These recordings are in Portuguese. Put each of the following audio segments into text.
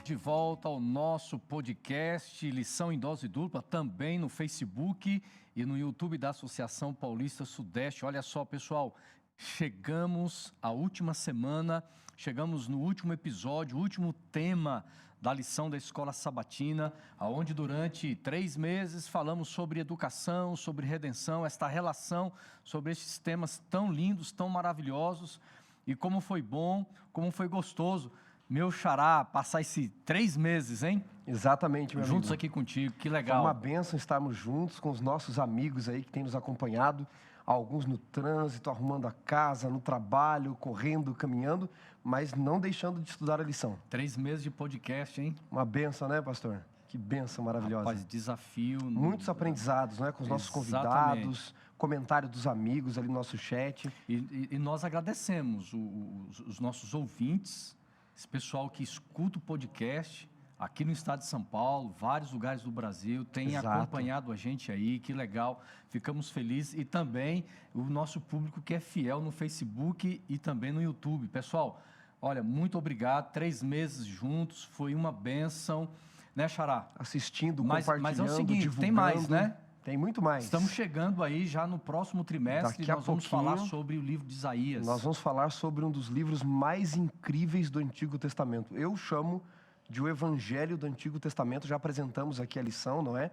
de volta ao nosso podcast Lição em Dose Dupla, também no Facebook e no YouTube da Associação Paulista Sudeste. Olha só, pessoal, chegamos à última semana, chegamos no último episódio, o último tema da lição da Escola Sabatina, onde durante 3 meses falamos sobre educação, sobre redenção, esta relação, sobre esses temas tão lindos, tão maravilhosos. E como foi bom, como foi gostoso, meu xará, passar esses 3 meses, hein? Exatamente, meu Juntos amigo. aqui contigo, que legal. Foi uma bênção estarmos juntos com os nossos amigos aí que têm nos acompanhado, alguns no trânsito, arrumando a casa, no trabalho, correndo, caminhando, mas não deixando de estudar a lição. 3 meses de podcast, hein? Uma bênção, né, pastor? Que bênção maravilhosa. Rapaz, desafio. Muitos aprendizados, né, com os nossos convidados, comentário dos amigos ali no nosso chat. E nós agradecemos os nossos ouvintes, esse pessoal que escuta o podcast aqui no estado de São Paulo, vários lugares do Brasil, tem acompanhado a gente aí, que legal, ficamos felizes. E também o nosso público que é fiel no Facebook e também no YouTube. Pessoal, olha, muito obrigado, 3 meses juntos, foi uma bênção, né, xará? Assistindo, compartilhando, mas é o seguinte, divulgando. Tem mais, né? Tem muito mais. Estamos chegando aí já no próximo trimestre, nós vamos falar sobre o livro de Isaías. Nós vamos falar sobre um dos livros mais incríveis do Antigo Testamento. Eu chamo de o Evangelho do Antigo Testamento, já apresentamos aqui a lição, não é?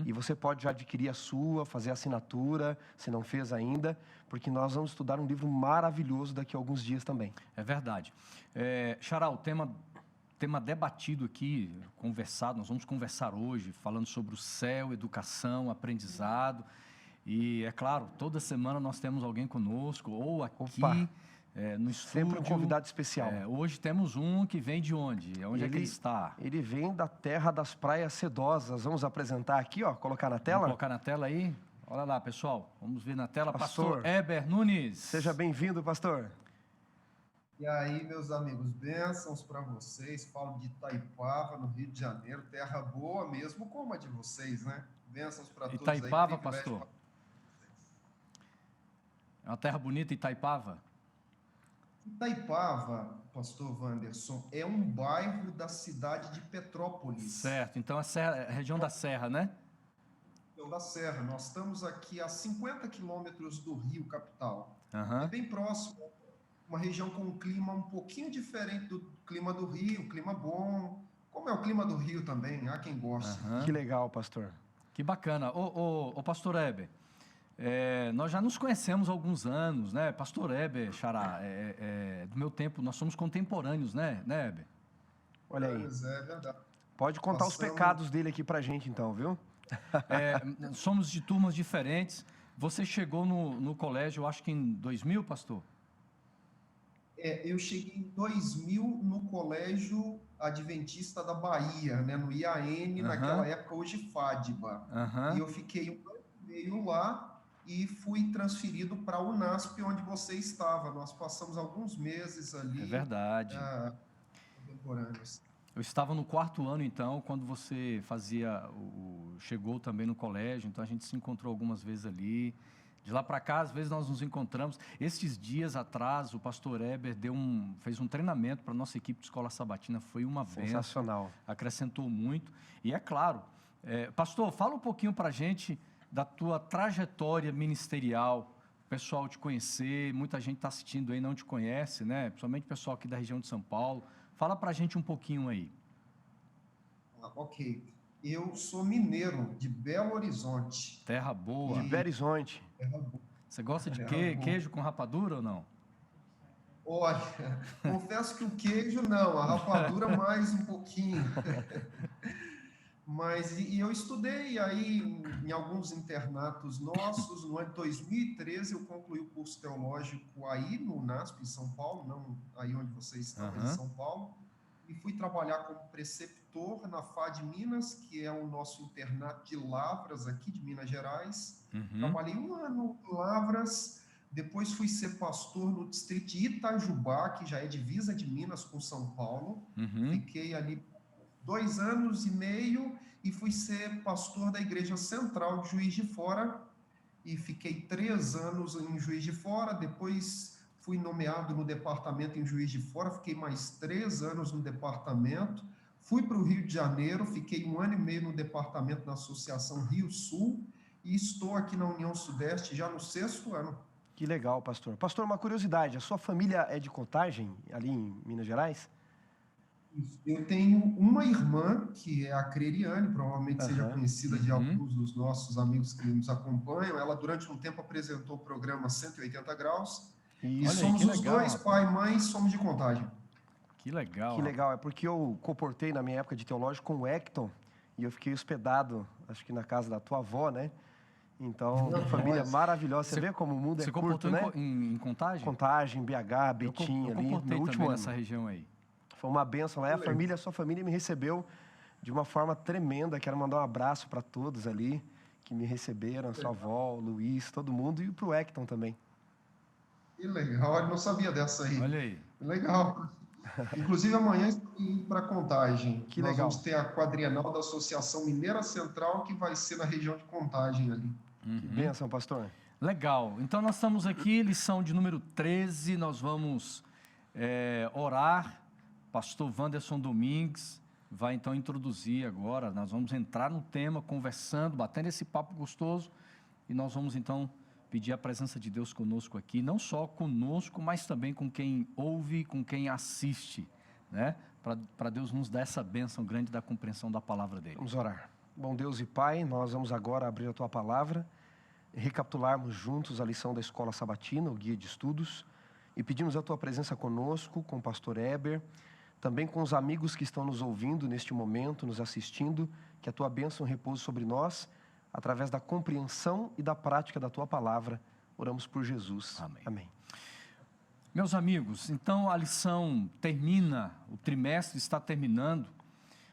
E você pode já adquirir a sua, fazer a assinatura, se não fez ainda, porque nós vamos estudar um livro maravilhoso daqui a alguns dias também. É verdade. Xará, o tema debatido aqui, conversado, nós vamos conversar hoje, falando sobre o céu, educação, aprendizado. E, é claro, toda semana nós temos alguém conosco, ou aqui no estúdio. Sempre um convidado especial. Hoje temos um que vem de onde? Onde é que ele está? Ele vem da terra das praias sedosas. Vamos apresentar aqui, ó, colocar na tela? Vamos colocar na tela aí? Olha lá, pessoal, vamos ver na tela. Pastor Heber Nunes. Seja bem-vindo, pastor. E aí, meus amigos, bênçãos para vocês. Falo de Itaipava, no Rio de Janeiro, terra boa mesmo como a de vocês, né? Bênçãos para todos aí. Itaipava, pastor? É uma terra bonita, Itaipava? Itaipava, pastor Wanderson, é um bairro da cidade de Petrópolis. Certo, então é a região da Serra, né? Região da Serra. Nós estamos aqui a 50 quilômetros do Rio, capital. É bem próximo. Uma região com um clima um pouquinho diferente do clima do Rio, clima bom, como é o clima do Rio também, há quem goste. Que legal, pastor. Que bacana. Ô pastor Heber, nós já nos conhecemos há alguns anos, né? Pastor Heber, xará, do meu tempo, nós somos contemporâneos, né, Heber? Olha aí. É verdade. Pode contar os pecados dele aqui pra gente, então, viu? Somos de turmas diferentes. Você chegou no colégio, eu acho que em 2000, pastor? Eu cheguei em 2000 no Colégio Adventista da Bahia, né, no IAN, naquela época, hoje FADBA. E eu fiquei 1 ano e meio lá e fui transferido para a UNASP, onde você estava. Nós passamos alguns meses ali. É verdade. Contemporâneos. Eu estava no 4º ano, então, quando você chegou também no colégio, então a gente se encontrou algumas vezes ali. De lá para cá, às vezes nós nos encontramos. Esses dias atrás, o pastor Heber fez um treinamento para a nossa equipe de Escola Sabatina. Foi uma bênção. Sensacional. Acrescentou muito. E é claro, pastor, fala um pouquinho para a gente da tua trajetória ministerial. O pessoal te conhecer, muita gente está assistindo aí, não te conhece, né? Principalmente o pessoal aqui da região de São Paulo. Fala para a gente um pouquinho aí. Ok. Eu sou mineiro, de Belo Horizonte. Terra boa. De Belo Horizonte. Terra boa. Você gosta de queijo com rapadura ou não? Olha, confesso que o queijo não, a rapadura mais um pouquinho. Mas eu estudei aí em alguns internatos nossos. No ano de 2013 eu concluí o curso teológico aí no UNASP, em São Paulo, não aí onde você estava, em São Paulo. E fui trabalhar como preceptor na FAD Minas, que é o nosso internato de Lavras aqui de Minas Gerais. Trabalhei 1 ano em Lavras, depois fui ser pastor no distrito de Itajubá, que já é divisa de Minas com São Paulo. Fiquei ali 2 anos e meio e fui ser pastor da Igreja Central de Juiz de Fora. E fiquei 3 anos em Juiz de Fora, depois fui nomeado no departamento em Juiz de Fora, fiquei mais 3 anos no departamento, Fui para o Rio de Janeiro, fiquei 1 ano e meio no departamento da Associação Rio Sul e estou aqui na União Sudeste já no 6º ano. Que legal, pastor. Pastor, uma curiosidade, a sua família é de Contagem, ali em Minas Gerais? Eu tenho uma irmã, que é a Creriane, provavelmente seja Aham. conhecida de alguns dos nossos amigos que nos acompanham. Ela, durante um tempo, apresentou o programa 180 Graus. E Isso. Olha aí, somos que os legal, dois, rapaz. pai e mãe, somos de Contagem. Que legal. Que rapaz. legal, é porque eu comportei na minha época de teológico com o Hecton e eu fiquei hospedado, acho que na casa da tua avó, né? Então, uma família maravilhosa. Você vê como o mundo é Você curto, comportou né? em Contagem? Contagem, BH, Betim, eu ali, comportei no último também ano. nessa região aí. Foi uma bênção lá. E a sua família me recebeu de uma forma tremenda. Quero mandar um abraço para todos ali que me receberam, a sua avó, o Luiz, todo mundo, e para o Hecton também. Que legal, eu não sabia dessa aí. Olha aí. Legal. Inclusive, amanhã estou indo para Contagem. Que Nós legal. vamos ter a quadrienal da Associação Mineira Central, que vai ser na região de Contagem ali. Que bênção, pastor. Legal. Então, nós estamos aqui, lição de número 13. Nós vamos orar. Pastor Wanderson Domingues vai, então, introduzir agora. Nós vamos entrar no tema, conversando, batendo esse papo gostoso. E nós vamos, então, pedir a presença de Deus conosco aqui. Não só conosco, mas também com quem ouve, com quem assiste, né? Para Deus nos dar essa bênção grande da compreensão da palavra dele. Vamos orar. Bom Deus e Pai, nós vamos agora abrir a Tua Palavra, recapitularmos juntos a lição da Escola Sabatina, o guia de estudos, e pedimos a Tua presença conosco, com o pastor Eber, também com os amigos que estão nos ouvindo neste momento, nos assistindo, que a Tua bênção repouse sobre nós, através da compreensão e da prática da Tua Palavra. Oramos por Jesus. Amém. Amém. Meus amigos, então a lição termina, o trimestre está terminando,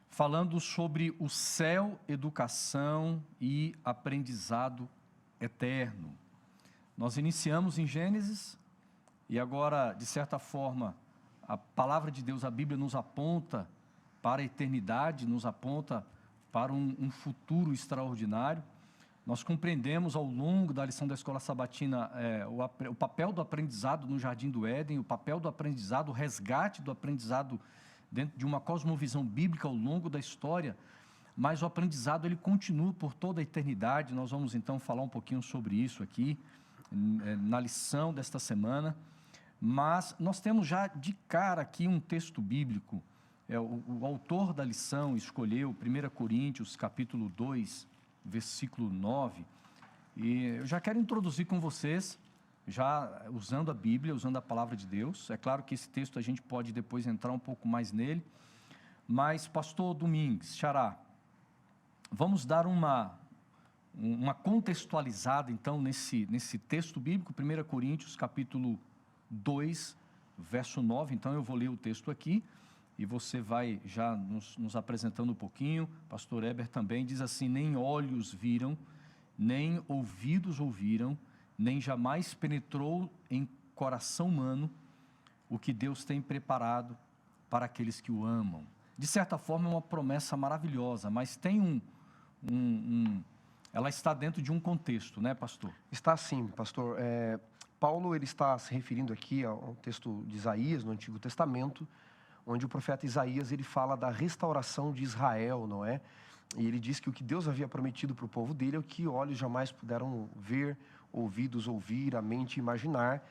falando sobre o céu, educação e aprendizado eterno. Nós iniciamos em Gênesis e agora, de certa forma, a palavra de Deus, a Bíblia nos aponta para a eternidade, nos aponta para um futuro extraordinário. Nós compreendemos ao longo da lição da Escola Sabatina o papel do aprendizado no Jardim do Éden, o papel do aprendizado, o resgate do aprendizado dentro de uma cosmovisão bíblica ao longo da história, mas o aprendizado ele continua por toda a eternidade. Nós vamos então falar um pouquinho sobre isso aqui, na lição desta semana, mas nós temos já de cara aqui um texto bíblico. O autor da lição escolheu 1 Coríntios capítulo 2, versículo 9, e eu já quero introduzir com vocês, já usando a Bíblia, usando a palavra de Deus. É claro que esse texto a gente pode depois entrar um pouco mais nele, mas pastor Domingues, Xará, vamos dar uma contextualizada então nesse texto bíblico, 1 Coríntios capítulo 2, verso 9, então eu vou ler o texto aqui, e você vai já nos apresentando um pouquinho. Pastor Eber também diz assim: nem olhos viram, nem ouvidos ouviram, nem jamais penetrou em coração humano o que Deus tem preparado para aqueles que o amam. De certa forma é uma promessa maravilhosa, mas tem ela está dentro de um contexto, né, pastor? Está sim, pastor. Paulo ele está se referindo aqui ao texto de Isaías, no Antigo Testamento, onde o profeta Isaías ele fala da restauração de Israel, não é? E ele diz que o que Deus havia prometido para o povo dele é o que olhos jamais puderam ver, ouvidos ouvir, a mente imaginar.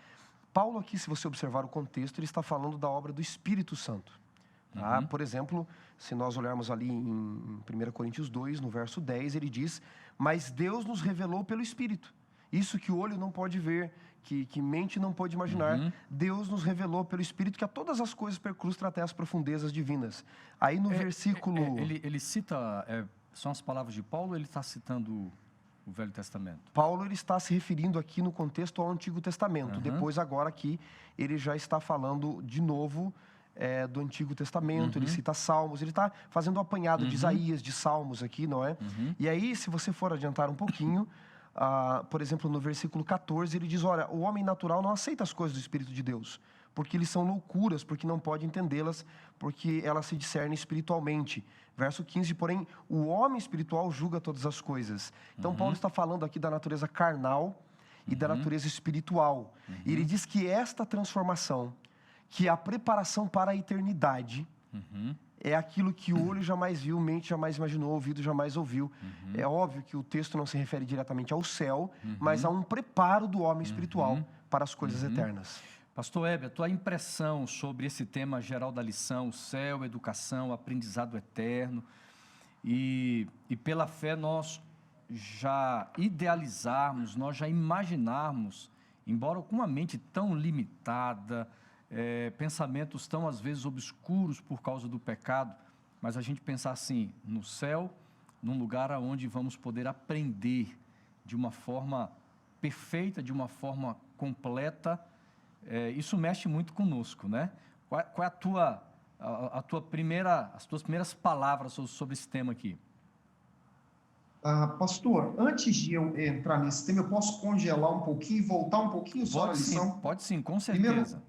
Paulo aqui, se você observar o contexto, ele está falando da obra do Espírito Santo. Tá? Uhum. Por exemplo, se nós olharmos ali em 1 Coríntios 2, no verso 10, ele diz: mas Deus nos revelou pelo Espírito. Isso que o olho não pode ver, que mente não pode imaginar, Deus nos revelou pelo Espírito que a todas as coisas percrustam até as profundezas divinas. Aí no versículo... Ele cita, são as palavras de Paulo, ou ele está citando o Velho Testamento? Paulo ele está se referindo aqui no contexto ao Antigo Testamento. Depois agora aqui ele já está falando de novo do Antigo Testamento, ele cita Salmos, ele está fazendo um apanhado de Isaías, de Salmos aqui, não é? E aí, se você for adiantar um pouquinho... por exemplo, no versículo 14, ele diz: olha, o homem natural não aceita as coisas do Espírito de Deus, porque eles são loucuras, porque não pode entendê-las, porque elas se discernem espiritualmente. Verso 15, porém, o homem espiritual julga todas as coisas. Então, Paulo está falando aqui da natureza carnal e da natureza espiritual. E ele diz que esta transformação, que é a preparação para a eternidade, é aquilo que o olho jamais viu, mente jamais imaginou, ouvido jamais ouviu. É óbvio que o texto não se refere diretamente ao céu, mas a um preparo do homem espiritual para as coisas eternas. Pastor Heber, a tua impressão sobre esse tema geral da lição, céu, educação, aprendizado eterno, e pela fé nós já idealizarmos, nós já imaginarmos, embora com uma mente tão limitada, pensamentos tão às vezes obscuros por causa do pecado, mas a gente pensar assim, no céu, num lugar onde vamos poder aprender de uma forma perfeita, de uma forma completa, isso mexe muito conosco, né? Qual é as tuas primeiras palavras sobre esse tema aqui? Pastor, antes de eu entrar nesse tema, eu posso congelar um pouquinho e voltar um pouquinho só na lição? Pode sim, com certeza. Primeiro,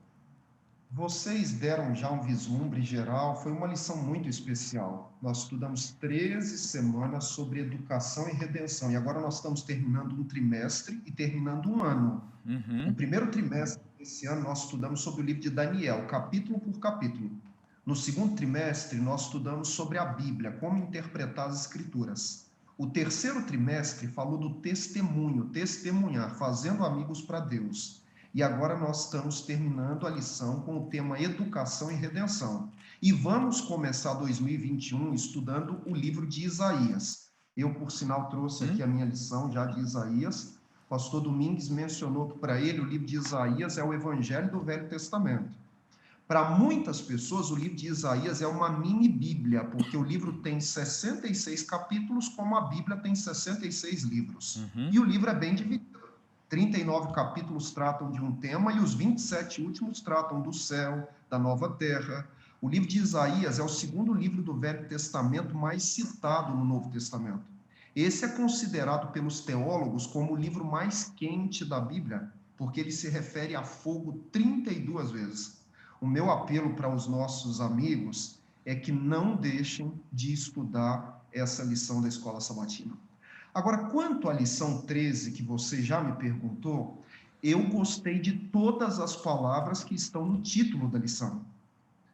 vocês deram já um vislumbre geral, foi uma lição muito especial. Nós estudamos 13 semanas sobre educação e redenção, e agora nós estamos terminando um trimestre e terminando um ano. No primeiro trimestre desse ano, nós estudamos sobre o livro de Daniel, capítulo por capítulo. No segundo trimestre, nós estudamos sobre a Bíblia, como interpretar as Escrituras. O terceiro trimestre falou do testemunho, testemunhar, fazendo amigos para Deus. E agora nós estamos terminando a lição com o tema Educação e Redenção. E vamos começar 2021 estudando o livro de Isaías. Eu, por sinal, trouxe aqui a minha lição já de Isaías. O pastor Domingues mencionou que para ele o livro de Isaías é o Evangelho do Velho Testamento. Para muitas pessoas, o livro de Isaías é uma mini-bíblia, porque o livro tem 66 capítulos, como a Bíblia tem 66 livros. E o livro é bem dividido. 39 capítulos tratam de um tema e os 27 últimos tratam do céu, da nova terra. O livro de Isaías é o segundo livro do Velho Testamento mais citado no Novo Testamento. Esse é considerado pelos teólogos como o livro mais quente da Bíblia, porque ele se refere a fogo 32 vezes. O meu apelo para os nossos amigos é que não deixem de estudar essa lição da Escola Sabatina. Agora, quanto à lição 13, que você já me perguntou, eu gostei de todas as palavras que estão no título da lição.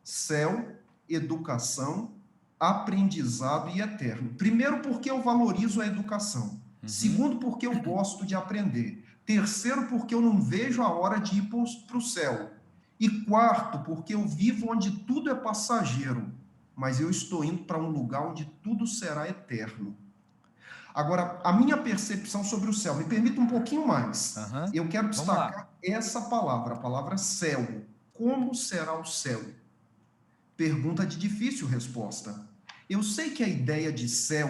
Céu, educação, aprendizado e eterno. Primeiro, porque eu valorizo a educação. Segundo, porque eu gosto de aprender. Terceiro, porque eu não vejo a hora de ir para o céu. E quarto, porque eu vivo onde tudo é passageiro, mas eu estou indo para um lugar onde tudo será eterno. Agora, a minha percepção sobre o céu, me permita um pouquinho mais. Eu quero destacar essa palavra, a palavra céu. Como será o céu? Pergunta de difícil resposta. Eu sei que a ideia de céu,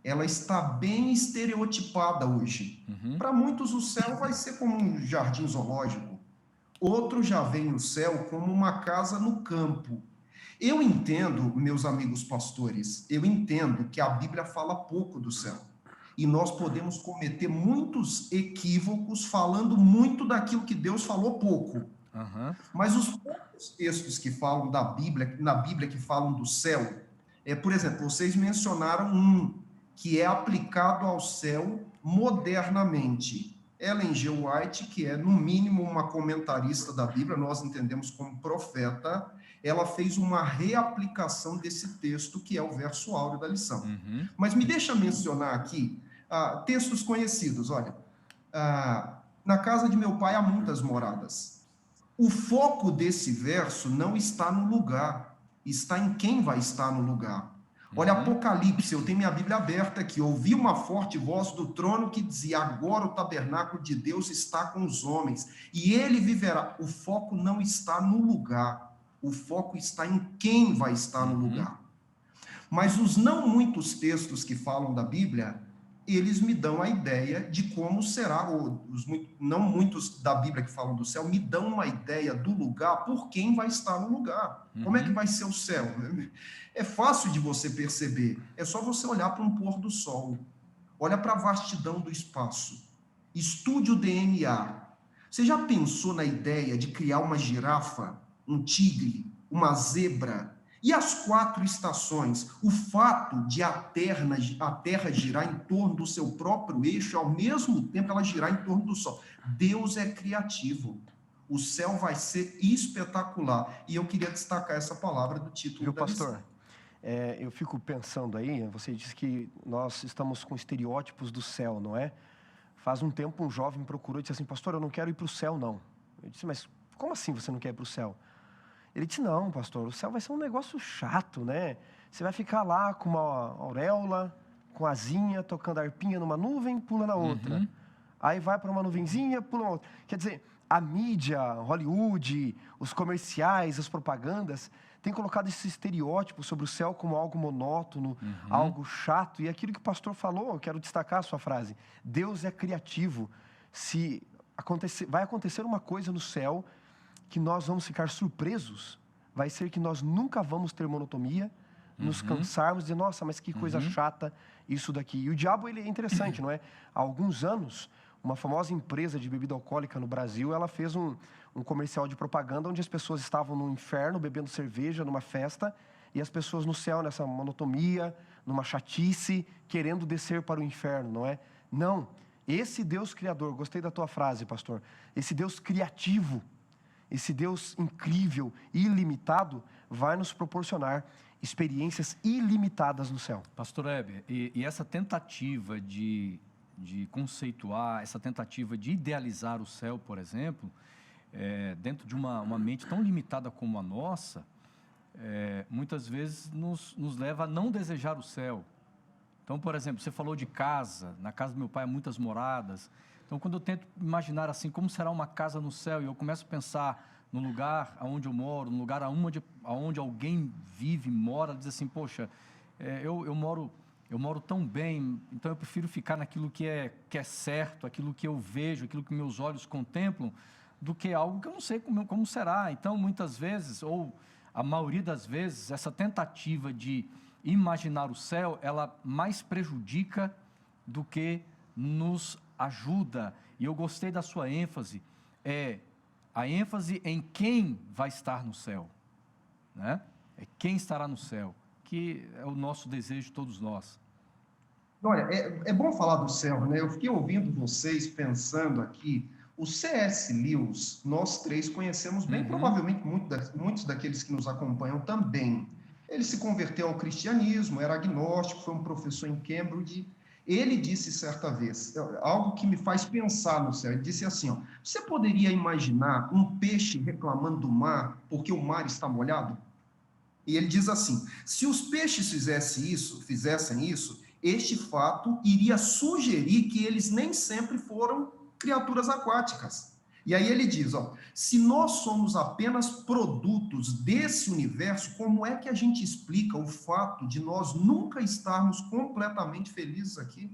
ela está bem estereotipada hoje. Para muitos, o céu vai ser como um jardim zoológico. Outros já veem o céu como uma casa no campo. Eu entendo, meus amigos pastores, eu entendo que a Bíblia fala pouco do céu. E nós podemos cometer muitos equívocos falando muito daquilo que Deus falou pouco. Mas os poucos textos que falam da Bíblia, na Bíblia que falam do céu, por exemplo, vocês mencionaram um que é aplicado ao céu modernamente. Ellen G. White, que é, no mínimo, uma comentarista da Bíblia, nós entendemos como profeta, ela fez uma reaplicação desse texto, que é o verso áureo da lição. Mas me deixa mencionar aqui textos conhecidos. Olha, na casa de meu pai há muitas moradas. O foco desse verso não está no lugar, está em quem vai estar no lugar. Olha, Apocalipse, eu tenho minha Bíblia aberta aqui. Ouvi uma forte voz do trono que dizia: agora o tabernáculo de Deus está com os homens, e ele viverá. O foco não está no lugar, o foco está em quem vai estar no lugar. Mas os não muitos textos que falam da Bíblia, eles me dão a ideia de como será, ou os não muitos da Bíblia que falam do céu, me dão uma ideia do lugar por quem vai estar no lugar. Como é que vai ser o céu? É fácil de você perceber, é só você olhar para um pôr do sol, olha para a vastidão do espaço, estude o DNA. Você já pensou na ideia de criar uma girafa, um tigre, uma zebra, e as 4 estações? O fato de a Terra girar em torno do seu próprio eixo, ao mesmo tempo ela girar em torno do Sol. Deus é criativo. O céu vai ser espetacular. E eu queria destacar essa palavra do título da lição. Pastor? Eu fico pensando aí, você disse que nós estamos com estereótipos do céu, não é? Faz um tempo um jovem me procurou e disse assim, pastor, eu não quero ir para o céu, não. Eu disse, mas como assim você não quer ir para o céu? Ele disse, não, pastor, o céu vai ser um negócio chato, né? Você vai ficar lá com uma auréola, com asinha, tocando arpinha numa nuvem, pula na outra. Aí vai para uma nuvenzinha, pula na outra. Quer dizer, a mídia, Hollywood, os comerciais, as propagandas, têm colocado esse estereótipo sobre o céu como algo monótono, algo chato. E aquilo que o pastor falou, eu quero destacar a sua frase. Deus é criativo. Vai acontecer uma coisa no céu que nós vamos ficar surpresos, vai ser que nós nunca vamos ter monotonia, nos cansarmos de, nossa, mas que coisa chata isso daqui. E o diabo, ele é interessante, não é? Há alguns anos, uma famosa empresa de bebida alcoólica no Brasil, ela fez um comercial de propaganda onde as pessoas estavam no inferno bebendo cerveja numa festa e as pessoas no céu, nessa monotonia, numa chatice, querendo descer para o inferno, não é? Não, esse Deus criador, gostei da tua frase, pastor, esse Deus criativo, esse Deus incrível, ilimitado, vai nos proporcionar experiências ilimitadas no céu. Pastor Heber, e essa tentativa de conceituar, essa tentativa de idealizar o céu, por exemplo, dentro de uma mente tão limitada como a nossa, muitas vezes nos leva a não desejar o céu. Então, por exemplo, você falou de casa, na casa do meu pai há muitas moradas. Então, quando eu tento imaginar assim, como será uma casa no céu, e eu começo a pensar no lugar onde eu moro, no lugar onde alguém vive, mora, diz assim, poxa, eu moro tão bem, então eu prefiro ficar naquilo que é certo, aquilo que eu vejo, aquilo que meus olhos contemplam, do que algo que eu não sei como será. Então, muitas vezes, ou a maioria das vezes, essa tentativa de imaginar o céu, ela mais prejudica do que nos ajuda. E eu gostei da sua ênfase, a ênfase em quem vai estar no céu, né? É quem estará no céu, que é o nosso desejo de todos nós. Olha, é bom falar do céu, né? Eu fiquei ouvindo vocês, pensando aqui, o C.S. Lewis, nós três conhecemos bem, provavelmente muitos daqueles que nos acompanham também. Ele se converteu ao cristianismo, era agnóstico, foi um professor em Cambridge. Ele disse certa vez, algo que me faz pensar no céu, ele disse assim, ó, você poderia imaginar um peixe reclamando do mar porque o mar está molhado? E ele diz assim, se os peixes fizessem isso, este fato iria sugerir que eles nem sempre foram criaturas aquáticas. E aí ele diz, ó, se nós somos apenas produtos desse universo, como é que a gente explica o fato de nós nunca estarmos completamente felizes aqui?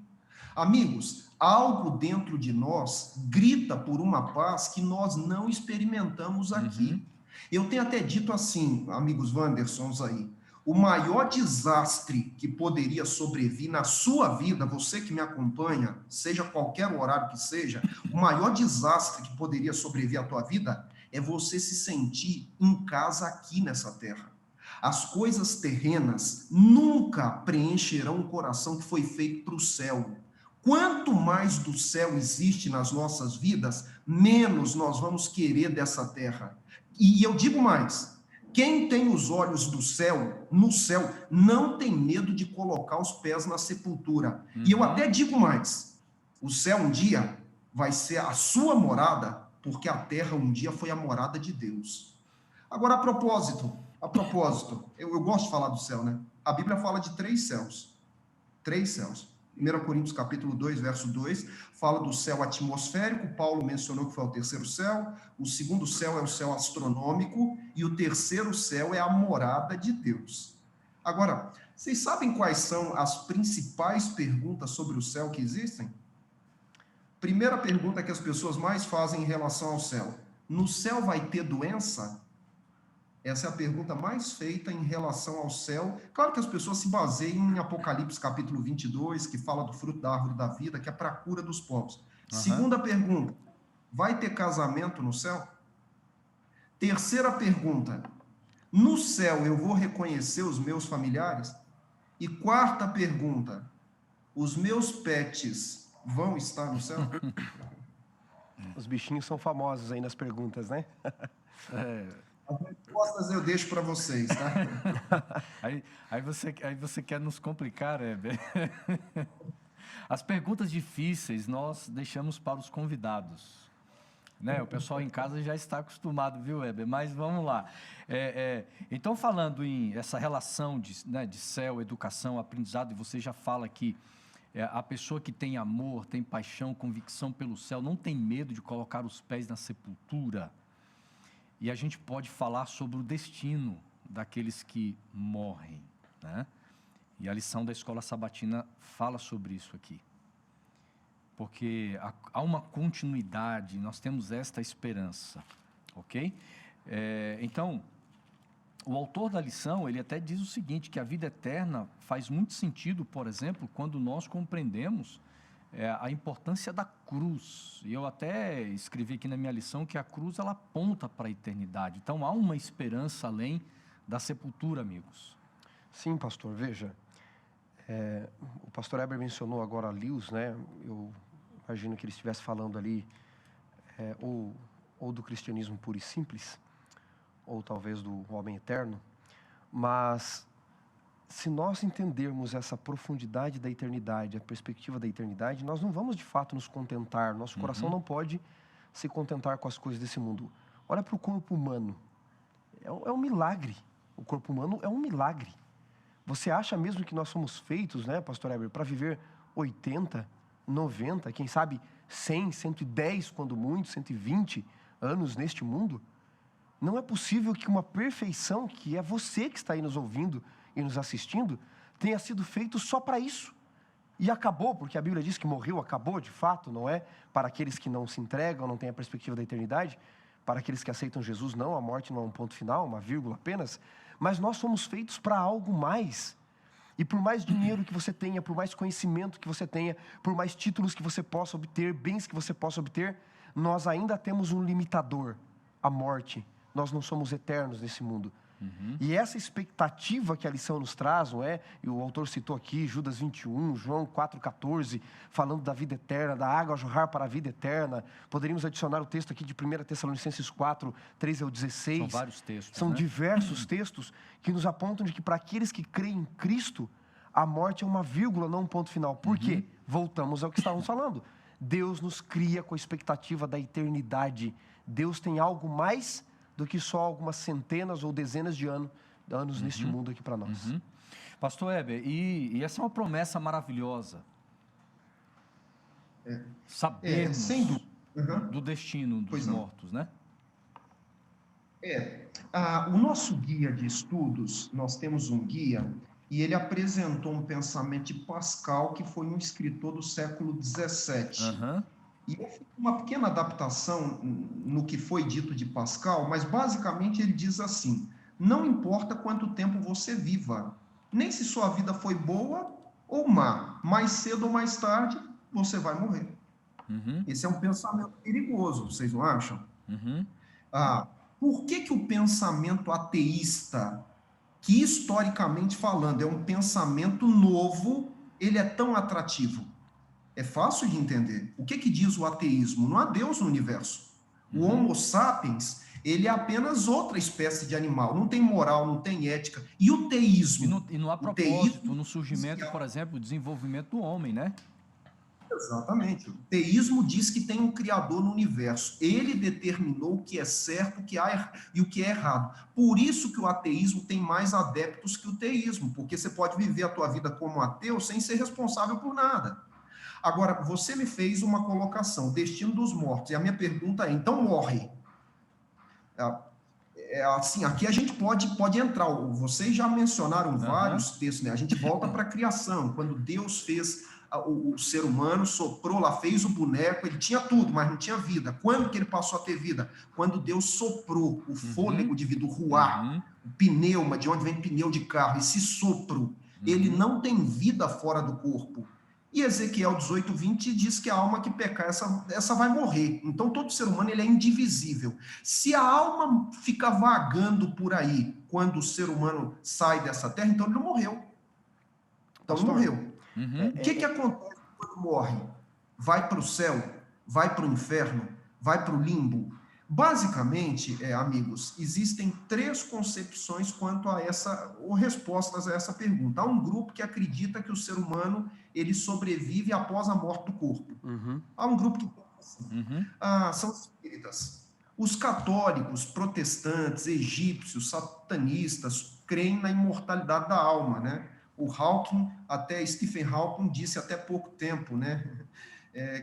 Amigos, algo dentro de nós grita por uma paz que nós não experimentamos aqui. Eu tenho até dito assim, amigos Wandersons aí, o maior desastre que poderia sobrevir na sua vida, você que me acompanha, seja qualquer horário que seja, o maior desastre que poderia sobreviver à tua vida é você se sentir em casa aqui nessa terra. As coisas terrenas nunca preencherão o coração que foi feito para o céu. Quanto mais do céu existe nas nossas vidas, menos nós vamos querer dessa terra. E eu digo mais, quem tem os olhos do céu, no céu, não tem medo de colocar os pés na sepultura. E eu até digo mais, o céu um dia vai ser a sua morada, porque a terra um dia foi a morada de Deus. Agora, a propósito, eu gosto de falar do céu, né? A Bíblia fala de 3 céus. 3 céus. 1 Coríntios capítulo 2, verso 2, fala do céu atmosférico, Paulo mencionou que foi o terceiro céu, o segundo céu é o céu astronômico, e o terceiro céu é a morada de Deus. Agora, vocês sabem quais são as principais perguntas sobre o céu que existem? Primeira pergunta que as pessoas mais fazem em relação ao céu: no céu vai ter doença? Essa é a pergunta mais feita em relação ao céu. Claro que as pessoas se baseiam em Apocalipse capítulo 22, que fala do fruto da árvore da vida, que é para a cura dos povos. Segunda pergunta, vai ter casamento no céu? Terceira pergunta, no céu eu vou reconhecer os meus familiares? E quarta pergunta, os meus pets vão estar no céu? Os bichinhos são famosos aí nas perguntas, né? As respostas eu deixo para vocês, tá? Aí você quer nos complicar, Heber. As perguntas difíceis nós deixamos para os convidados. Né? O pessoal em casa já está acostumado, viu, Heber? Mas vamos lá. Então, falando em essa relação de céu, educação, aprendizado, e você já fala que a pessoa que tem amor, tem paixão, convicção pelo céu, não tem medo de colocar os pés na sepultura. E a gente pode falar sobre o destino daqueles que morrem, né? E a lição da Escola Sabatina fala sobre isso aqui. Porque há uma continuidade, nós temos esta esperança, ok? Então, o autor da lição, ele até diz o seguinte, que a vida eterna faz muito sentido, por exemplo, quando nós compreendemos a importância da cruz. E eu até escrevi aqui na minha lição que a cruz, ela aponta para a eternidade. Então, há uma esperança além da sepultura, amigos. Sim, pastor, veja, o pastor Heber mencionou agora a Lewis, né? Eu imagino que ele estivesse falando ali ou do cristianismo puro e simples, ou talvez do homem eterno, mas se nós entendermos essa profundidade da eternidade, a perspectiva da eternidade, nós não vamos de fato nos contentar, nosso coração não pode se contentar com as coisas desse mundo. Olha para o corpo humano, é um milagre, o corpo humano é um milagre. Você acha mesmo que nós somos feitos, né, pastor Heber, para viver 80, 90, quem sabe 100, 110, quando muito, 120 anos neste mundo? Não é possível que uma perfeição, que é você que está aí nos ouvindo e nos assistindo, tenha sido feito só para isso. E acabou, porque a Bíblia diz que morreu, acabou de fato, não é? Para aqueles que não se entregam, não têm a perspectiva da eternidade. Para aqueles que aceitam Jesus, não, a morte não é um ponto final, uma vírgula apenas. Mas nós somos feitos para algo mais. E por mais dinheiro que você tenha, por mais conhecimento que você tenha, por mais títulos que você possa obter, bens que você possa obter, nós ainda temos um limitador, a morte. Nós não somos eternos nesse mundo. E essa expectativa que a lição nos traz, não é? E o autor citou aqui Judas 21, João 4,14, falando da vida eterna, da água a jorrar para a vida eterna. Poderíamos adicionar o texto aqui de 1 Tessalonicenses 4, 13 ao 16. São vários textos, São né? diversos textos que nos apontam de que para aqueles que creem em Cristo, a morte é uma vírgula, não um ponto final. Por quê? Voltamos ao que estávamos falando. Deus nos cria com a expectativa da eternidade. Deus tem algo mais do que só algumas centenas ou dezenas de anos neste mundo aqui para nós. Pastor Heber, e essa é uma promessa maravilhosa. Sabermos sem dúvida. do destino dos mortos, né? O nosso guia de estudos, nós temos um guia, e ele apresentou um pensamento de Pascal, que foi um escritor do século XVII. E eu fiz uma pequena adaptação no que foi dito de Pascal, mas basicamente ele diz assim: não importa quanto tempo você viva, nem se sua vida foi boa ou má, mais cedo ou mais tarde você vai morrer. Esse é um pensamento perigoso, vocês não acham? Por que o pensamento ateísta, que historicamente falando é um pensamento novo, ele é tão atrativo? É fácil de entender. O que diz o ateísmo? Não há Deus no universo. O Homo sapiens, ele é apenas outra espécie de animal. Não tem moral, não tem ética. E o teísmo? E não há propósito no surgimento, por exemplo, o desenvolvimento do homem, né? Exatamente. O teísmo diz que tem um criador no universo. Ele determinou o que é certo e o que é errado. Por isso que o ateísmo tem mais adeptos que o teísmo, porque você pode viver a tua vida como ateu sem ser responsável por nada. Agora, você me fez uma colocação, destino dos mortos, e a minha pergunta é, então morre? Assim, aqui a gente pode entrar, vocês já mencionaram vários textos, né? A gente volta para a criação, quando Deus fez o ser humano, soprou lá, fez o boneco, ele tinha tudo, mas não tinha vida. Quando que ele passou a ter vida? Quando Deus soprou o fôlego de vida, o ruar, o pneuma, de onde vem pneu de carro, esse sopro, ele não tem vida fora do corpo. E Ezequiel 18:20 diz que a alma que pecar, essa vai morrer. Então, todo ser humano ele é indivisível. Se a alma fica vagando por aí quando o ser humano sai dessa terra, então ele não morreu. Então, ele morreu. O que acontece quando morre? Vai para o céu? Vai para o inferno? Vai para o limbo? Basicamente, amigos, existem 3 concepções quanto a ou respostas a essa pergunta. Há um grupo que acredita que o ser humano ele sobrevive após a morte do corpo. Há um grupo que são os espíritas. Os católicos, protestantes, egípcios, satanistas creem na imortalidade da alma, né? O Hawking, até Stephen Hawking disse até pouco tempo, né?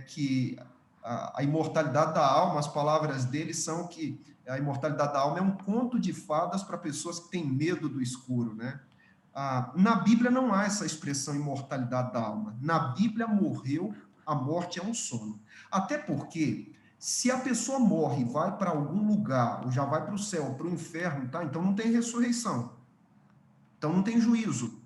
Que a imortalidade da alma, as palavras dele são que a imortalidade da alma é um conto de fadas para pessoas que têm medo do escuro, né? Na Bíblia não há essa expressão imortalidade da alma. Na Bíblia, morreu, a morte é um sono. Até porque, se a pessoa morre e vai para algum lugar, ou já vai para o céu, para o inferno, tá? Então não tem ressurreição. Então não tem juízo.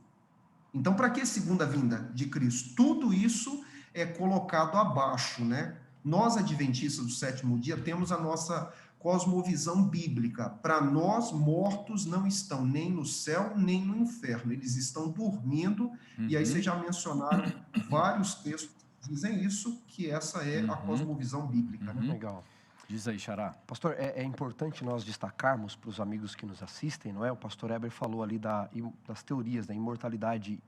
Então, para que segunda vinda de Cristo? Tudo isso é colocado abaixo, né? Nós, adventistas do sétimo dia, temos a nossa cosmovisão bíblica. Para nós, mortos não estão nem no céu, nem no inferno. Eles estão dormindo, e aí vocês já mencionaram vários textos que dizem isso, que essa é a cosmovisão bíblica. Né? Legal. Diz aí, Xará. Pastor, é importante nós destacarmos para os amigos que nos assistem, não é? O pastor Eber falou ali das teorias da imortalidade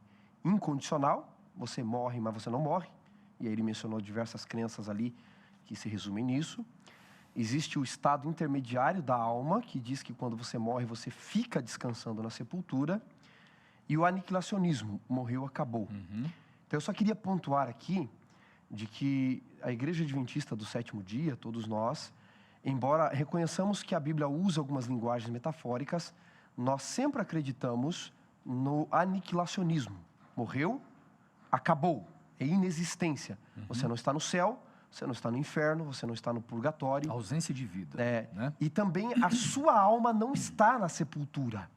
incondicional. Você morre, mas você não morre. E aí ele mencionou diversas crenças ali que se resumem nisso. Existe o estado intermediário da alma, que diz que quando você morre, você fica descansando na sepultura. E o aniquilacionismo, morreu, acabou. Então eu só queria pontuar aqui de que a Igreja Adventista do Sétimo Dia, todos nós, embora reconheçamos que a Bíblia usa algumas linguagens metafóricas, nós sempre acreditamos no aniquilacionismo. Morreu, acabou, é inexistência. Você não está no céu, você não está no inferno, você não está no purgatório. Ausência de vida. Né? E também a sua alma não está na sepultura.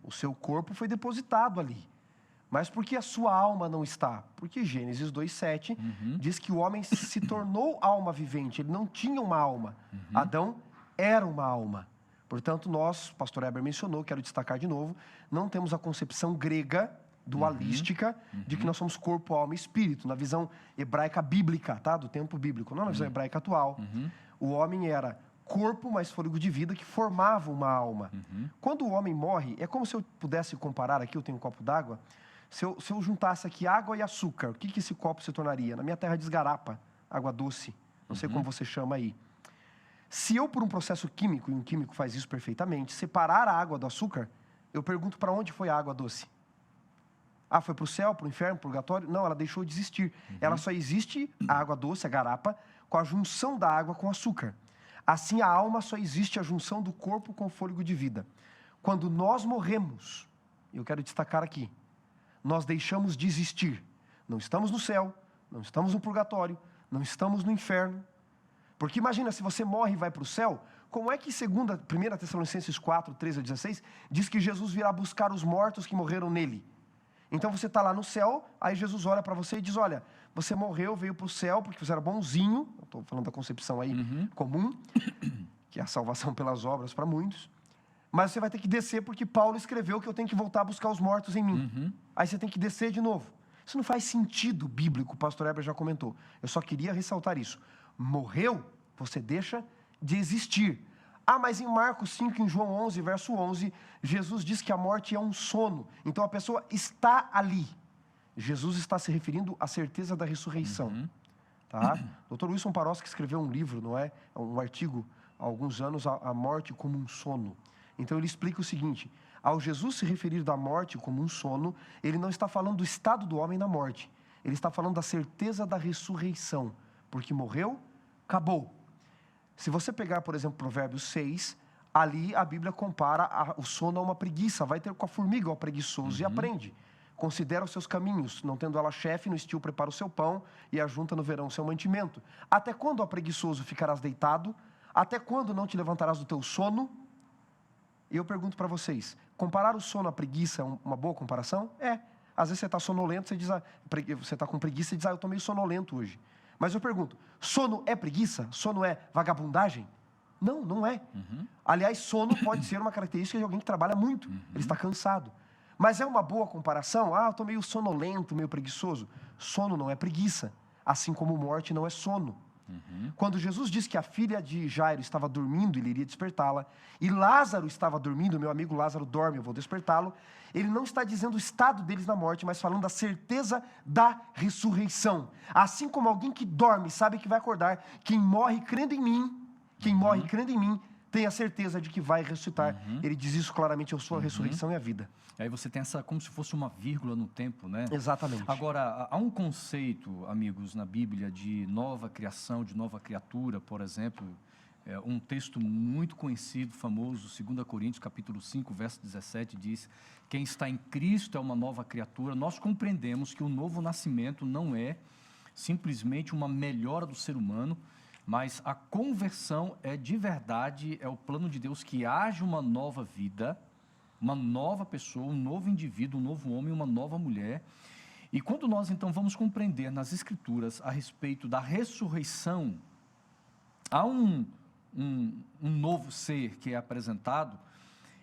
O seu corpo foi depositado ali. Mas por que a sua alma não está? Porque Gênesis 2:7 diz que o homem se tornou alma vivente, ele não tinha uma alma. Adão era uma alma. Portanto, nós, o pastor Eber mencionou, quero destacar de novo, não temos a concepção grega, dualística, de que nós somos corpo, alma e espírito, na visão hebraica bíblica, tá? Do tempo bíblico, não na visão hebraica atual. O homem era corpo mais fôlego de vida que formava uma alma. Quando o homem morre, é como se eu pudesse comparar aqui, eu tenho um copo d'água, se eu juntasse aqui água e açúcar, o que esse copo se tornaria? Na minha terra diz garapa, água doce, não sei como você chama aí. Se eu, por um processo químico, e um químico faz isso perfeitamente, separar a água do açúcar, eu pergunto para onde foi a água doce? Ah, foi para o céu, para o inferno, para o purgatório? Não, ela deixou de existir. Ela só existe, a água doce, a garapa, com a junção da água com açúcar. Assim, a alma só existe a junção do corpo com o fôlego de vida. Quando nós morremos, eu quero destacar aqui, nós deixamos de existir. Não estamos no céu, não estamos no purgatório, não estamos no inferno. Porque imagina, se você morre e vai para o céu, como é que 1 Tessalonicenses 4, 13 a 16, diz que Jesus virá buscar os mortos que morreram nele? Então você está lá no céu, aí Jesus olha para você e diz, olha, você morreu, veio para o céu porque você era bonzinho, eu estou falando da concepção aí comum, que é a salvação pelas obras para muitos, mas você vai ter que descer porque Paulo escreveu que eu tenho que voltar a buscar os mortos em mim. Aí você tem que descer de novo. Isso não faz sentido bíblico, o pastor Eber já comentou. Eu só queria ressaltar isso. Morreu, você deixa de existir. Ah, mas em Marcos 5, em João 11, verso 11, Jesus diz que a morte é um sono. Então a pessoa está ali. Jesus está se referindo à certeza da ressurreição. Tá? Dr. Wilson Paroski escreveu um livro, não é? Um artigo, há alguns anos, A Morte como um Sono. Então ele explica o seguinte, ao Jesus se referir da morte como um sono, ele não está falando do estado do homem na morte. Ele está falando da certeza da ressurreição. Porque morreu, acabou. Se você pegar, por exemplo, Provérbios 6, ali a Bíblia compara o sono a uma preguiça. Vai ter com a formiga, ó preguiçoso, e aprende. Considera os seus caminhos, não tendo ela chefe, no estio prepara o seu pão, e ajunta no verão o seu mantimento. Até quando, ó preguiçoso, ficarás deitado? Até quando não te levantarás do teu sono? E eu pergunto para vocês, comparar o sono à preguiça é uma boa comparação? É. Às vezes você está sonolento, você está com preguiça e diz, eu estou meio sonolento hoje. Mas eu pergunto, sono é preguiça? Sono é vagabundagem? Não, não é. Aliás, sono pode ser uma característica de alguém que trabalha muito. Ele está cansado. Mas é uma boa comparação? Eu estou meio sonolento, meio preguiçoso. Sono não é preguiça. Assim como morte não é sono. Quando Jesus disse que a filha de Jairo estava dormindo, ele iria despertá-la, e Lázaro estava dormindo, meu amigo Lázaro dorme, eu vou despertá-lo, ele não está dizendo o estado deles na morte, mas falando da certeza da ressurreição. Assim como alguém que dorme sabe que vai acordar, quem morre crendo em mim, tem a certeza de que vai ressuscitar. Ele diz isso claramente: eu sou a ressurreição e a vida. Aí você tem essa, como se fosse uma vírgula no tempo, né? Exatamente. Agora, há um conceito, amigos, na Bíblia de nova criação, de nova criatura, por exemplo, um texto muito conhecido, famoso, 2 Coríntios, capítulo 5, verso 17, diz: quem está em Cristo é uma nova criatura. Nós compreendemos que o novo nascimento não é simplesmente uma melhora do ser humano, mas a conversão é de verdade, é o plano de Deus que haja uma nova vida, uma nova pessoa, um novo indivíduo, um novo homem, uma nova mulher. E quando nós então vamos compreender nas Escrituras a respeito da ressurreição, há um novo ser que é apresentado,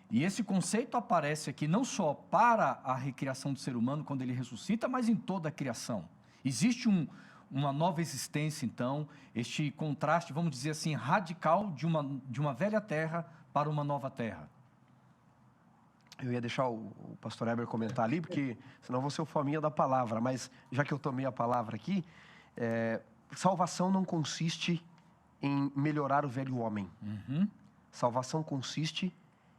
e esse conceito aparece aqui não só para a recriação do ser humano quando ele ressuscita, mas em toda a criação. Existe uma nova existência, então, este contraste, vamos dizer assim, radical de uma velha terra para uma nova terra. Eu ia deixar o pastor Heber comentar ali, porque senão eu vou ser o fominha da palavra, mas já que eu tomei a palavra aqui, salvação não consiste em melhorar o velho homem. Salvação consiste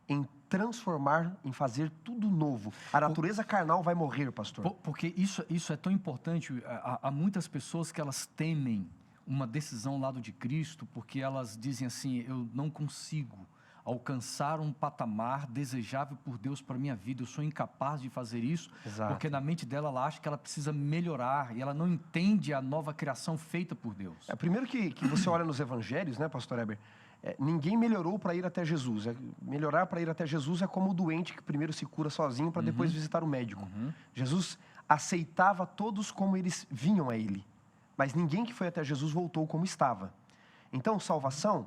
em transformar, em fazer tudo novo. A natureza carnal vai morrer, pastor. Porque isso é tão importante. Há muitas pessoas que elas temem uma decisão ao lado de Cristo, porque elas dizem assim: eu não consigo alcançar um patamar desejável por Deus para a minha vida, eu sou incapaz de fazer isso. Exato. Porque na mente dela ela acha que ela precisa melhorar, e ela não entende a nova criação feita por Deus. Primeiro que você olha nos evangelhos, né, pastor Heber, ninguém melhorou para ir até Jesus. Melhorar para ir até Jesus é como o doente que primeiro se cura sozinho para depois visitar o médico. Jesus aceitava todos como eles vinham a ele, mas ninguém que foi até Jesus voltou como estava. Então, salvação,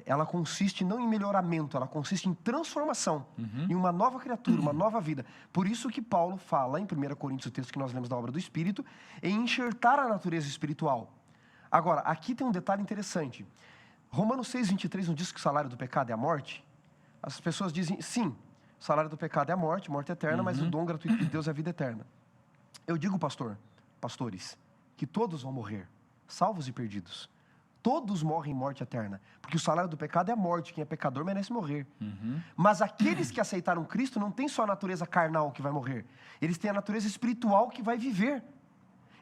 ela consiste não em melhoramento, ela consiste em transformação, em uma nova criatura, uma nova vida. Por isso que Paulo fala em 1 Coríntios, o texto que nós lemos da obra do Espírito, em enxertar a natureza espiritual. Agora, aqui tem um detalhe interessante. Romanos 6:23 não diz que o salário do pecado é a morte? As pessoas dizem, sim, o salário do pecado é a morte eterna, mas o dom gratuito de Deus é a vida eterna. Eu digo, pastores, que todos vão morrer, salvos e perdidos. Todos morrem morte eterna, porque o salário do pecado é a morte, quem é pecador merece morrer. Mas aqueles que aceitaram Cristo não têm só a natureza carnal que vai morrer, eles têm a natureza espiritual que vai viver.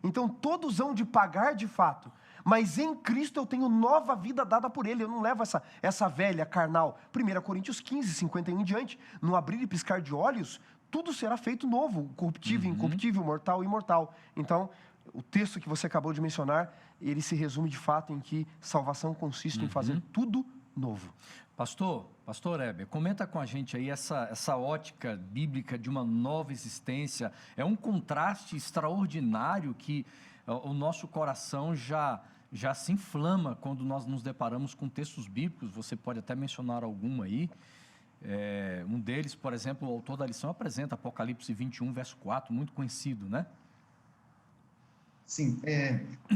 Então todos hão de pagar de fato, mas em Cristo eu tenho nova vida dada por Ele, eu não levo essa velha carnal. 1 Coríntios 15:51 em diante, no abrir e piscar de olhos, tudo será feito novo, corruptível, incorruptível, mortal e imortal. Então, o texto que você acabou de mencionar, ele se resume de fato em que salvação consiste em fazer tudo novo. Pastor Heber, comenta com a gente aí essa ótica bíblica de uma nova existência. É um contraste extraordinário que o nosso coração já se inflama quando nós nos deparamos com textos bíblicos. Você pode até mencionar algum aí. Um deles, por exemplo, o autor da lição apresenta Apocalipse 21, verso 4, muito conhecido, né? Sim,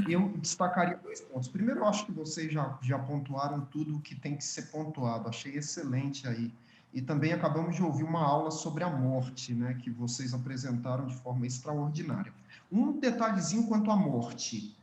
eu destacaria 2 pontos. Primeiro, eu acho que vocês já pontuaram tudo o que tem que ser pontuado. Achei excelente aí. E também acabamos de ouvir uma aula sobre a morte, né, que vocês apresentaram de forma extraordinária. Um detalhezinho quanto à morte.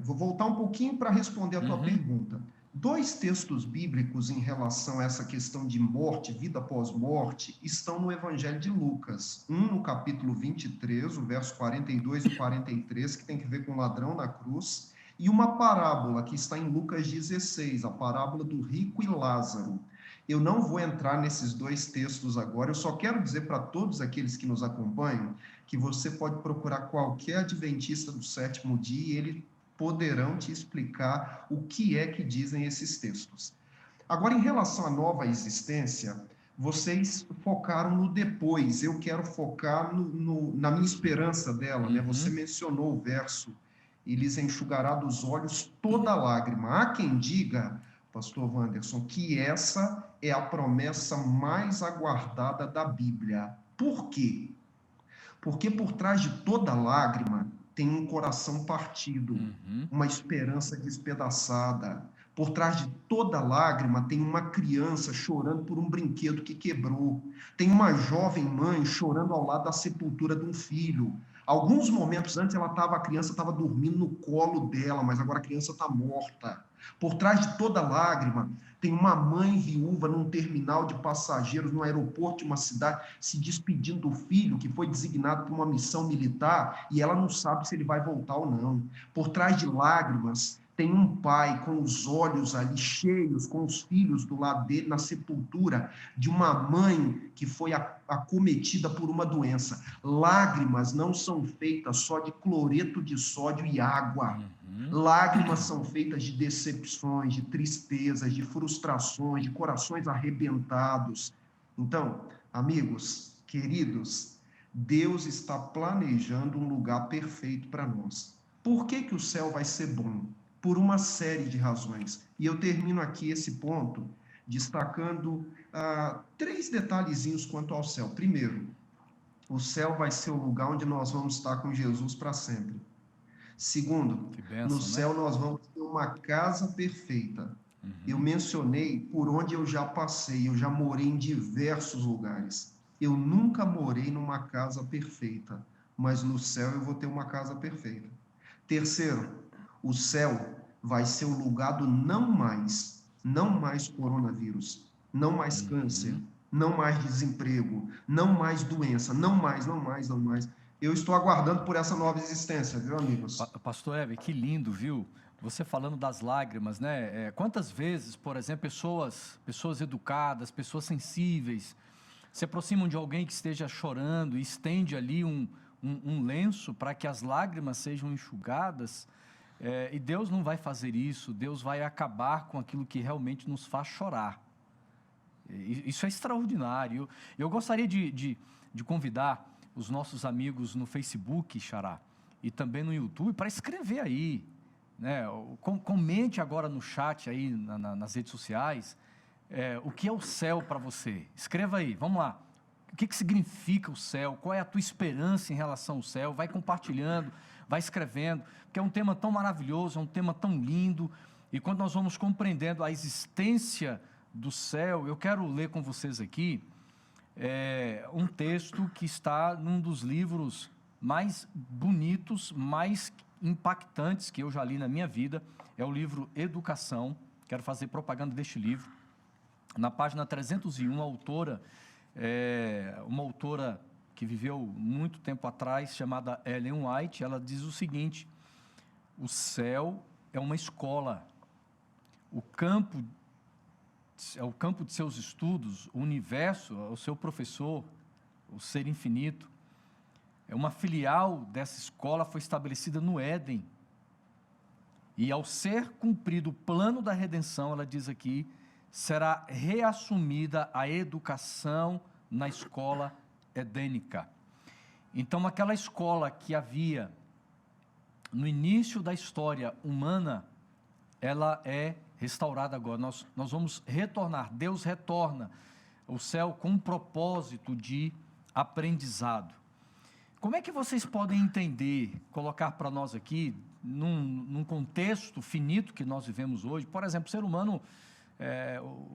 Vou voltar um pouquinho para responder a tua pergunta. 2 textos bíblicos em relação a essa questão de morte, vida após morte, estão no Evangelho de Lucas. Um no capítulo 23, o verso 42 e 43, que tem que ver com o ladrão na cruz, e uma parábola que está em Lucas 16, a parábola do rico e Lázaro. Eu não vou entrar nesses 2 textos agora, eu só quero dizer para todos aqueles que nos acompanham que você pode procurar qualquer adventista do 7º dia e ele poderão te explicar o que é que dizem esses textos. Agora, em relação à nova existência, vocês focaram no depois, eu quero focar na minha esperança dela, né? Você mencionou o verso, e lhes enxugará dos olhos toda lágrima. Há quem diga, pastor Wanderson, que essa é a promessa mais aguardada da Bíblia. Por quê? Porque por trás de toda lágrima tem um coração partido, uma esperança despedaçada. Por trás de toda lágrima tem uma criança chorando por um brinquedo que quebrou. Tem uma jovem mãe chorando ao lado da sepultura de um filho. Alguns momentos antes a criança estava dormindo no colo dela, mas agora a criança está morta. Por trás de toda lágrima tem uma mãe viúva num terminal de passageiros, no aeroporto de uma cidade, se despedindo do filho que foi designado para uma missão militar e ela não sabe se ele vai voltar ou não. Por trás de lágrimas tem um pai com os olhos ali cheios, com os filhos do lado dele na sepultura de uma mãe que foi acometida por uma doença. Lágrimas não são feitas só de cloreto de sódio e água. Lágrimas são feitas de decepções, de tristezas, de frustrações, de corações arrebentados. Então, amigos, queridos, Deus está planejando um lugar perfeito para nós. Por que que o céu vai ser bom? Por uma série de razões. E eu termino aqui esse ponto destacando 3 detalhezinhos quanto ao céu. Primeiro, o céu vai ser o lugar onde nós vamos estar com Jesus para sempre. Segundo, no céu nós vamos ter uma casa perfeita. Eu mencionei por onde eu já passei, eu já morei em diversos lugares. Eu nunca morei numa casa perfeita, mas no céu eu vou ter uma casa perfeita. Terceiro, o céu vai ser o lugar do não mais coronavírus, não mais câncer, não mais desemprego, não mais doença, não mais. Eu estou aguardando por essa nova existência, viu, amigos? Pastor Heber, que lindo, viu? Você falando das lágrimas, né? Quantas vezes, por exemplo, pessoas educadas, pessoas sensíveis, se aproximam de alguém que esteja chorando e estende ali um lenço para que as lágrimas sejam enxugadas, e Deus não vai fazer isso, Deus vai acabar com aquilo que realmente nos faz chorar. Isso é extraordinário. Eu gostaria de convidar os nossos amigos no Facebook, Xará, e também no YouTube, para escrever aí, né? Comente agora no chat aí, nas redes sociais, o que é o céu para você. Escreva aí, vamos lá. O que significa o céu? Qual é a tua esperança em relação ao céu? Vai compartilhando, vai escrevendo, porque é um tema tão maravilhoso, é um tema tão lindo, e quando nós vamos compreendendo a existência do céu, eu quero ler com vocês aqui um texto que está num dos livros mais bonitos, mais impactantes que eu já li na minha vida, é o livro Educação. Quero fazer propaganda deste livro. Na página 301, a autora, uma autora que viveu muito tempo atrás, chamada Ellen White, ela diz o seguinte: o céu é uma escola, é o campo de seus estudos, o universo é o seu professor, o ser infinito. É uma filial dessa escola, foi estabelecida no Éden. E ao ser cumprido o plano da redenção, ela diz aqui, será reassumida a educação na escola edênica. Então, aquela escola que havia no início da história humana, ela é restaurada agora. Nós vamos retornar, Deus retorna o céu com um propósito de aprendizado. Como é que vocês podem entender, colocar para nós aqui, num contexto finito que nós vivemos hoje? Por exemplo, o ser humano,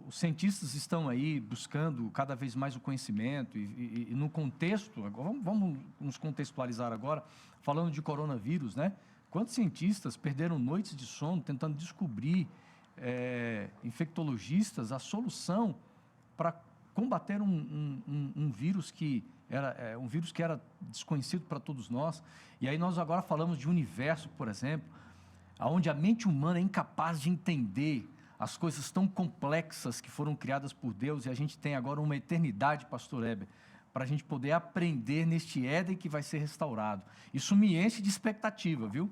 os cientistas estão aí buscando cada vez mais o conhecimento e no contexto, vamos nos contextualizar agora, falando de coronavírus, né? Quantos cientistas perderam noites de sono tentando descobrir, infectologistas, a solução para combater um vírus que era desconhecido para todos nós. E aí nós agora falamos de universo, por exemplo, onde a mente humana é incapaz de entender as coisas tão complexas que foram criadas por Deus, e a gente tem agora uma eternidade, pastor Heber, para a gente poder aprender neste Éden que vai ser restaurado. Isso me enche de expectativa, viu?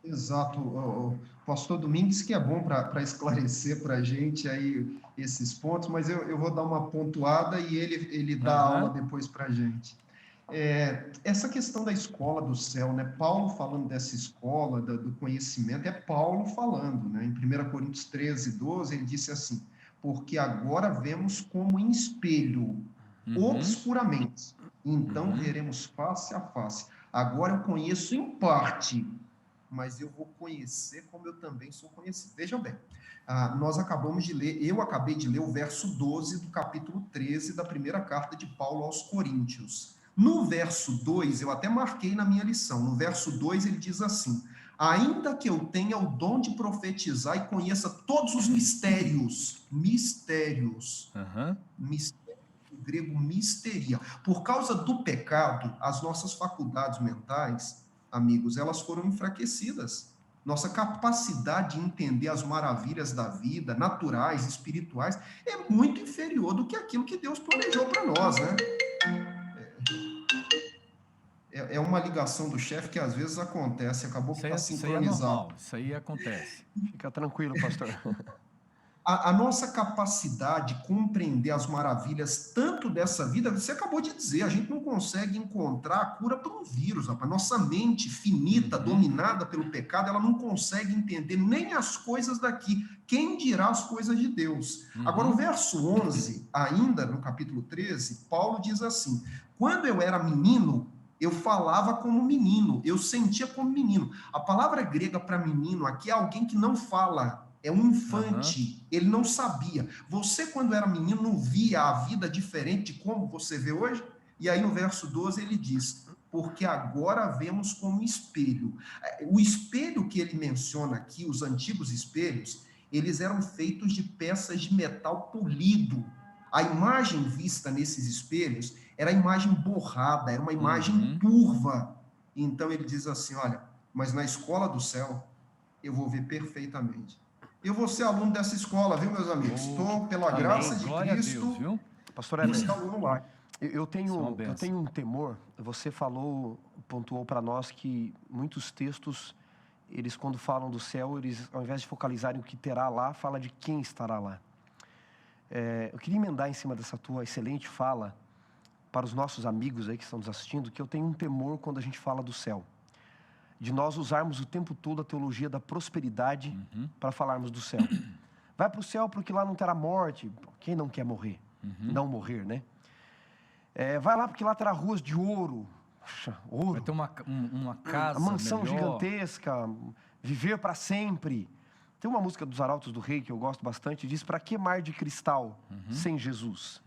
Exato, o pastor Domingues, que é bom para esclarecer para a gente aí esses pontos, mas eu vou dar uma pontuada e ele dá aula depois para a gente. Essa questão da escola do céu, né? Paulo falando dessa escola, do conhecimento, é Paulo falando, né? Em 1 Coríntios 13, 12, ele disse assim, porque agora vemos como em espelho, obscuramente, então veremos face a face. Agora eu conheço em parte, mas eu vou conhecer como eu também sou conhecido. Vejam bem, nós acabamos de ler, eu acabei de ler o verso 12 do capítulo 13 da primeira carta de Paulo aos Coríntios. No verso 2, eu até marquei na minha lição, no verso 2 ele diz assim: ainda que eu tenha o dom de profetizar e conheça todos os mistérios, mistério, o grego misteria. Por causa do pecado, as nossas faculdades mentais, amigos, elas foram enfraquecidas. Nossa capacidade de entender as maravilhas da vida, naturais, espirituais, é muito inferior do que aquilo que Deus planejou para nós, né? É uma ligação do chefe que às vezes acontece, acabou que está Isso aí é sincronizado. normal, isso aí acontece. Fica tranquilo, pastor. A nossa capacidade de compreender as maravilhas tanto dessa vida, você acabou de dizer, a gente não consegue encontrar a cura para um vírus, rapaz. Nossa mente finita, dominada pelo pecado, ela não consegue entender nem as coisas daqui. Quem dirá as coisas de Deus? Agora, o verso 11, ainda no capítulo 13, Paulo diz assim: quando eu era menino, eu falava como menino, eu sentia como menino. A palavra grega para menino aqui é alguém que não fala. É um infante, ele não sabia. Você, quando era menino, não via a vida diferente de como você vê hoje? E aí no verso 12 ele diz: porque agora vemos como espelho. O espelho que ele menciona aqui, os antigos espelhos, eles eram feitos de peças de metal polido. A imagem vista nesses espelhos era a imagem borrada, era uma imagem turva. Então ele diz assim: olha, mas na escola do céu eu vou ver perfeitamente. Eu vou ser aluno dessa escola, viu, meus amigos? Estou, pela graça de Glória Cristo, a Deus, viu? Pastor vou ser Heber, aluno lá. eu Isso é uma tenho benção. um temor. Você pontuou para nós que muitos textos, eles quando falam do céu, eles ao invés de focalizarem o que terá lá, fala de quem estará lá. Eu queria emendar em cima dessa tua excelente fala para os nossos amigos aí que estão nos assistindo, que eu tenho um temor quando a gente fala do céu. De nós usarmos o tempo todo a teologia da prosperidade para falarmos do céu. Vai para o céu porque lá não terá morte. Quem não quer morrer? Não morrer, né? Vai lá porque lá terá ruas de ouro. Ouro. Vai ter uma casa, uma mansão melhor. gigantesca, viver para sempre. Tem uma música dos Arautos do Rei que eu gosto bastante, diz: para que mar de cristal sem Jesus?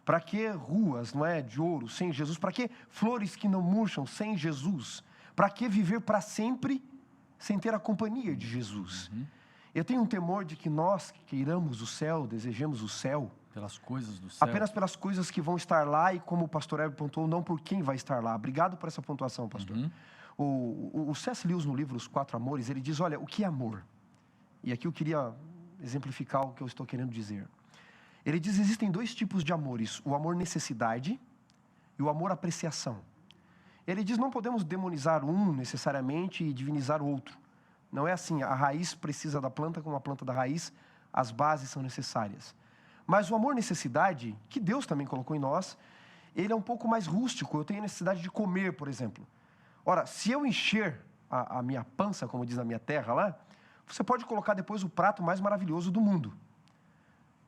Para que ruas, não é, de ouro sem Jesus? Para que flores que não murcham sem Jesus? Para que viver para sempre sem ter a companhia de Jesus? Eu tenho um temor de que nós queiramos o céu, desejemos o céu, pelas coisas do céu. apenas pelas coisas que vão estar lá e, como o pastor Heber pontuou, não por quem vai estar lá. Obrigado por essa pontuação, pastor. O C.S. Lewis, no livro Os Quatro Amores, ele diz: olha, o que é amor? E aqui eu queria exemplificar o que eu estou querendo dizer. Ele diz: existem dois tipos de amores, o amor necessidade e o amor apreciação. Ele diz: não podemos demonizar um necessariamente e divinizar o outro. Não é assim, a raiz precisa da planta como a planta da raiz, as bases são necessárias. Mas o amor necessidade, que Deus também colocou em nós, ele é um pouco mais rústico. Eu tenho necessidade de comer, por exemplo. Ora, se eu encher a minha pança, como diz a minha terra lá, você pode colocar depois o prato mais maravilhoso do mundo.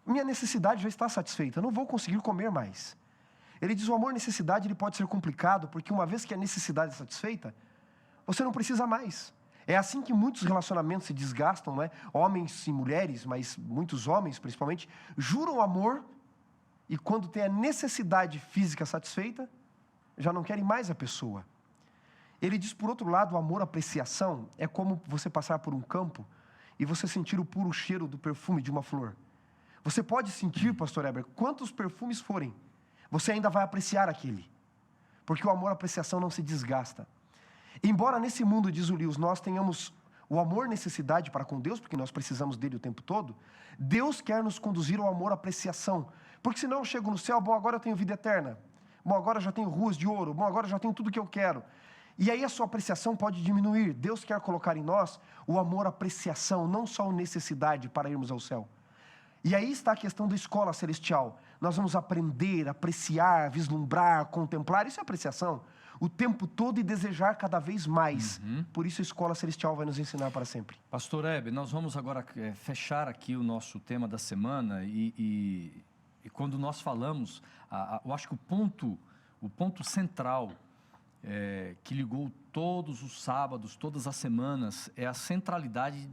Minha necessidade já está satisfeita, eu não vou conseguir comer mais. Ele diz: o amor necessidade ele pode ser complicado, porque uma vez que a necessidade é satisfeita, você não precisa mais. É assim que muitos relacionamentos se desgastam, não é? Homens e mulheres, mas muitos homens principalmente, juram amor e quando tem a necessidade física satisfeita, já não querem mais a pessoa. Ele diz, por outro lado, o amor apreciação é como você passar por um campo e você sentir o puro cheiro do perfume de uma flor. Você pode sentir, pastor Heber, quantos perfumes forem, você ainda vai apreciar aquele, porque o amor apreciação não se desgasta. Embora nesse mundo, diz o Lewis, nós tenhamos o amor necessidade para com Deus, porque nós precisamos dele o tempo todo, Deus quer nos conduzir ao amor apreciação, porque senão eu chego no céu, bom, agora eu tenho vida eterna, bom, agora eu já tenho ruas de ouro, bom, agora eu já tenho tudo que eu quero. E aí a sua apreciação pode diminuir. Deus quer colocar em nós o amor apreciação, não só a necessidade para irmos ao céu. E aí está a questão da escola celestial. Nós vamos aprender, apreciar, vislumbrar, contemplar, isso é apreciação, o tempo todo e desejar cada vez mais. Por isso a escola celestial vai nos ensinar para sempre. Pastor Heber, nós vamos agora fechar aqui o nosso tema da semana e quando nós falamos, eu acho que o ponto central que ligou todos os sábados, todas as semanas, é a centralidade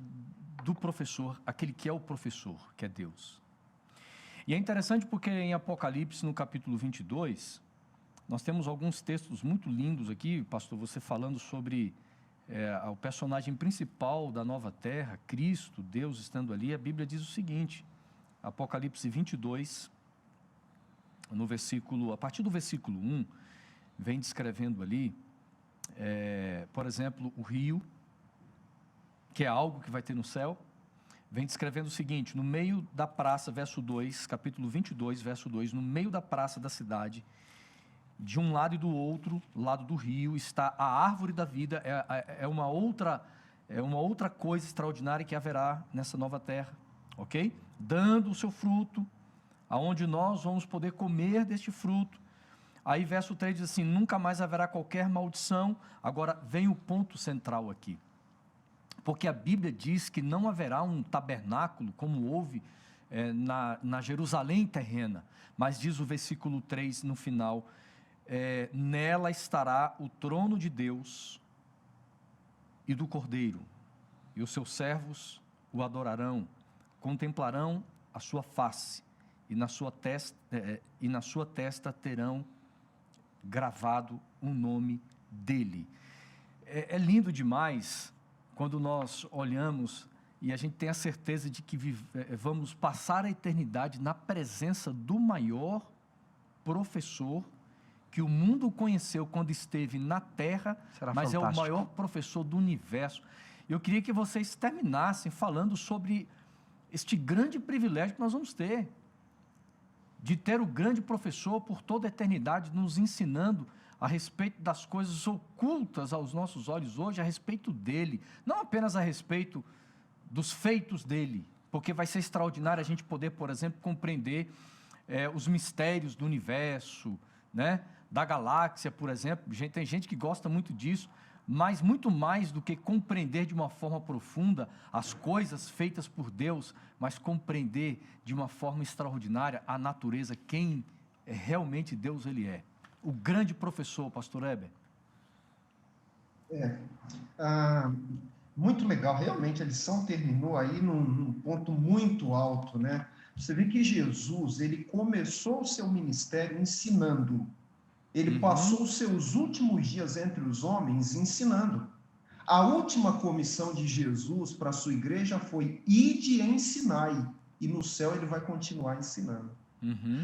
do professor, aquele que é o professor, que é Deus. E é interessante porque em Apocalipse, no capítulo 22, nós temos alguns textos muito lindos aqui, pastor, você falando sobre o personagem principal da nova terra, Cristo, Deus estando ali. A Bíblia diz o seguinte, Apocalipse 22, a partir do versículo 1, vem descrevendo ali, por exemplo, o rio, que é algo que vai ter no céu, vem descrevendo o seguinte, no meio da praça, verso 2, capítulo 22, verso 2, no meio da praça da cidade, de um lado e do outro, lado do rio, está a árvore da vida, é uma outra coisa extraordinária que haverá nessa nova terra, ok? Dando o seu fruto, aonde nós vamos poder comer deste fruto. Aí verso 3 diz assim, nunca mais haverá qualquer maldição. Agora vem o ponto central aqui. Porque a Bíblia diz que não haverá um tabernáculo como houve na Jerusalém terrena. Mas diz o versículo 3 no final, nela estará o trono de Deus e do Cordeiro. E os seus servos o adorarão, contemplarão a sua face. E na sua testa terão gravado o nome dele. É lindo demais quando nós olhamos e a gente tem a certeza de que vamos passar a eternidade na presença do maior professor que o mundo conheceu quando esteve na Terra, mas fantástico. É o maior professor do universo. Eu queria que vocês terminassem falando sobre este grande privilégio que nós vamos ter, de ter o grande professor por toda a eternidade nos ensinando a respeito das coisas ocultas aos nossos olhos hoje, a respeito dele, não apenas a respeito dos feitos dele, porque vai ser extraordinário a gente poder, por exemplo, compreender os mistérios do universo, né? Da galáxia, por exemplo. Tem gente que gosta muito disso, mas muito mais do que compreender de uma forma profunda as coisas feitas por Deus, mas compreender de uma forma extraordinária a natureza, quem realmente Deus ele é. O grande professor, pastor Heber. Muito legal, realmente a lição terminou aí num ponto muito alto, né? Você vê que Jesus, ele começou o seu ministério ensinando. Ele passou os seus últimos dias entre os homens ensinando. A última comissão de Jesus para a sua igreja foi ide e ensinai. E no céu ele vai continuar ensinando.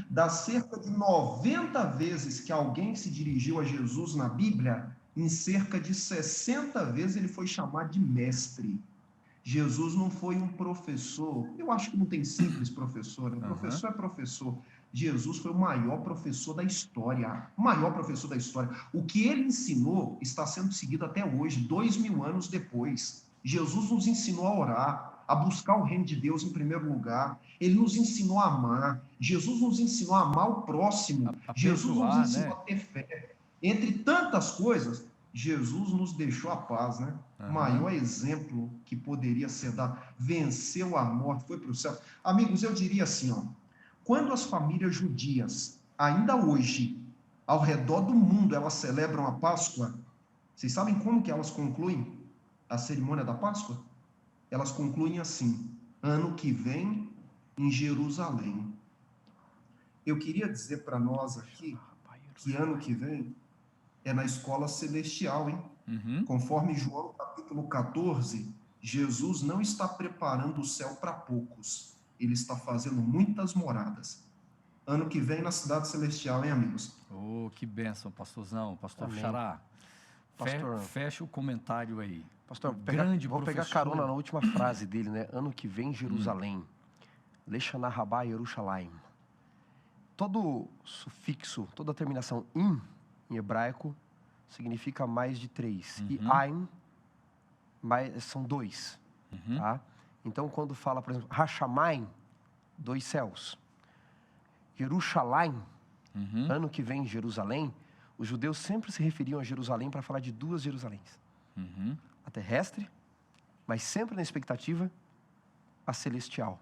Das cerca de 90 vezes que alguém se dirigiu a Jesus na Bíblia, em cerca de 60 vezes ele foi chamado de mestre. Jesus não foi um professor. Eu acho que não tem simples professor. Né? Professor é professor. Jesus foi o maior professor da história. O maior professor da história. O que ele ensinou está sendo seguido até hoje, 2000 anos depois. Jesus nos ensinou a orar, a buscar o reino de Deus em primeiro lugar. Ele nos ensinou a amar. Jesus nos ensinou a amar o próximo. Jesus nos ensinou a ter fé. Entre tantas coisas, Jesus nos deixou a paz, né? O maior exemplo que poderia ser dado. Venceu a morte, foi para o céu. Amigos, eu diria assim, ó. Quando as famílias judias, ainda hoje, ao redor do mundo, elas celebram a Páscoa, vocês sabem como que elas concluem a cerimônia da Páscoa? Elas concluem assim, ano que vem em Jerusalém. Eu queria dizer para nós aqui que ano que vem é na escola celestial, hein? Conforme João capítulo 14, Jesus não está preparando o céu para poucos. Ele está fazendo muitas moradas. Ano que vem na cidade celestial, hein, amigos? Oh, que bênção, pastorzão, pastor Amém. Xará. Pastor, fecha o comentário aí. Pastor, vou grande pegar carona na última frase dele, né? Ano que vem, Jerusalém. Leshana Rabá Yerushalayim. Todo sufixo, toda terminação im, em hebraico, significa mais de 3. E ain, são 2. Tá? Então, quando fala, por exemplo, Hashamayim, 2 céus. Yerushalayim, ano que vem, Jerusalém, os judeus sempre se referiam a Jerusalém para falar de 2 Jerusaléns. A terrestre, mas sempre na expectativa, a celestial.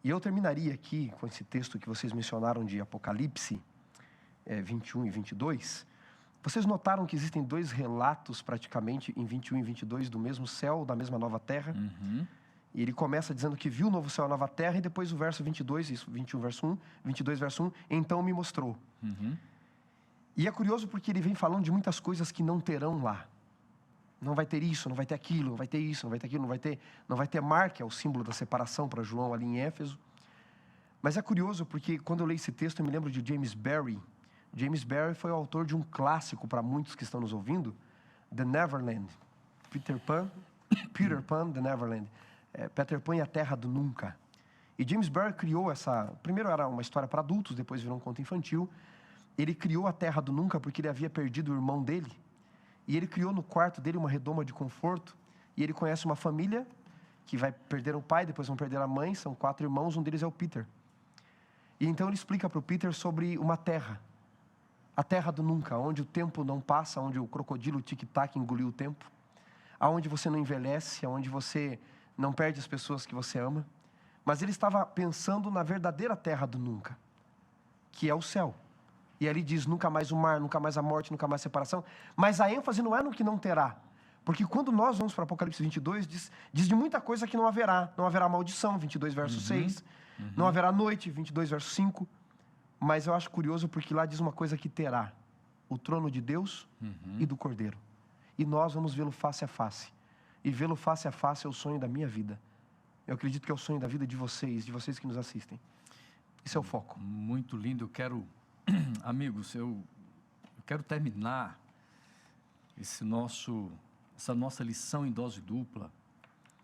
E eu terminaria aqui com esse texto que vocês mencionaram de Apocalipse 21 e 22, Vocês notaram que existem 2 relatos, praticamente, em 21 e 22, do mesmo céu, da mesma nova terra? E ele começa dizendo que viu o novo céu e a nova terra, e depois o verso 22, isso, 21, verso 1, 22, verso 1, então me mostrou. E é curioso porque ele vem falando de muitas coisas que não terão lá. Não vai ter isso, não vai ter aquilo, não vai ter isso, não vai ter aquilo, não vai ter mar, que é o símbolo da separação para João ali em Éfeso. Mas é curioso porque quando eu leio esse texto eu me lembro de James Barrie. James Barrie foi o autor de um clássico para muitos que estão nos ouvindo, The Neverland. Peter Pan, The Neverland. Peter Pan e a Terra do Nunca. E James Barrie criou essa... Primeiro era uma história para adultos, depois virou um conto infantil. Ele criou a Terra do Nunca porque ele havia perdido o irmão dele. E ele criou no quarto dele uma redoma de conforto. E ele conhece uma família que vai perder o pai, depois vão perder a mãe. São 4 irmãos, um deles é o Peter. E então ele explica para o Peter sobre uma terra. A terra do nunca, onde o tempo não passa, onde o crocodilo tic-tac engoliu o tempo. Aonde você não envelhece, aonde você não perde as pessoas que você ama. Mas ele estava pensando na verdadeira terra do nunca, que é o céu. E ali diz, nunca mais o mar, nunca mais a morte, nunca mais a separação. Mas a ênfase não é no que não terá. Porque quando nós vamos para Apocalipse 22, diz de muita coisa que não haverá. Não haverá maldição, 22, verso 6. Não haverá noite, 22, verso 5. Mas eu acho curioso porque lá diz uma coisa que terá. O trono de Deus e do Cordeiro. E nós vamos vê-lo face a face. E vê-lo face a face é o sonho da minha vida. Eu acredito que é o sonho da vida de vocês que nos assistem. Esse é o foco. Muito lindo. Eu quero, amigos, eu quero terminar essa nossa lição em dose dupla,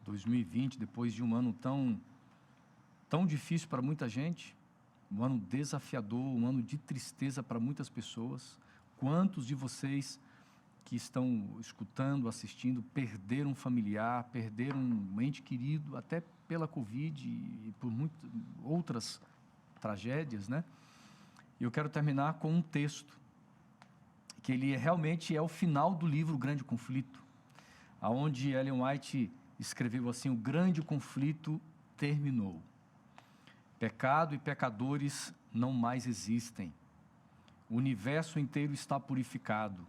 2020, depois de um ano tão difícil para muita gente, um ano desafiador, um ano de tristeza para muitas pessoas. Quantos de vocês que estão escutando, assistindo, perderam um familiar, perderam um ente querido, até pela Covid e por muitas outras tragédias, né? E eu quero terminar com um texto, que ele realmente é o final do livro O Grande Conflito, onde Ellen White escreveu assim: o grande conflito terminou. Pecado e pecadores não mais existem. O universo inteiro está purificado.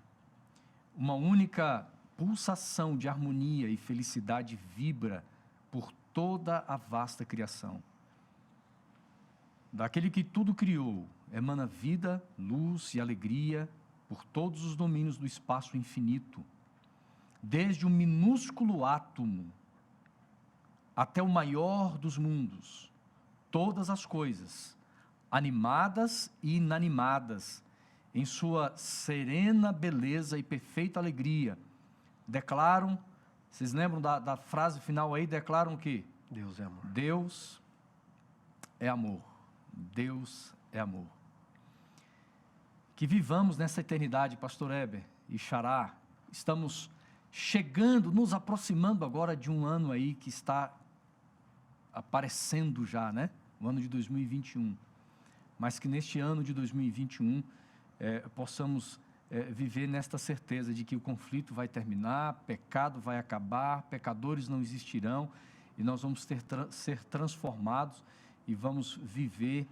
Uma única pulsação de harmonia e felicidade vibra por toda a vasta criação. Daquele que tudo criou, emana vida, luz e alegria por todos os domínios do espaço infinito. Desde o minúsculo átomo até o maior dos mundos, todas as coisas, animadas e inanimadas, em sua serena beleza e perfeita alegria, declaram, vocês lembram da frase final aí? Declaram o quê? Deus é amor. Deus é amor. Deus é amor. Que vivamos nessa eternidade, Pastor Heber e Xará. Estamos chegando, nos aproximando agora de um ano aí que está aparecendo já, né? O ano de 2021. Mas que neste ano de 2021 possamos viver nesta certeza de que o conflito vai terminar, pecado vai acabar, pecadores não existirão e nós vamos ser transformados e vamos viver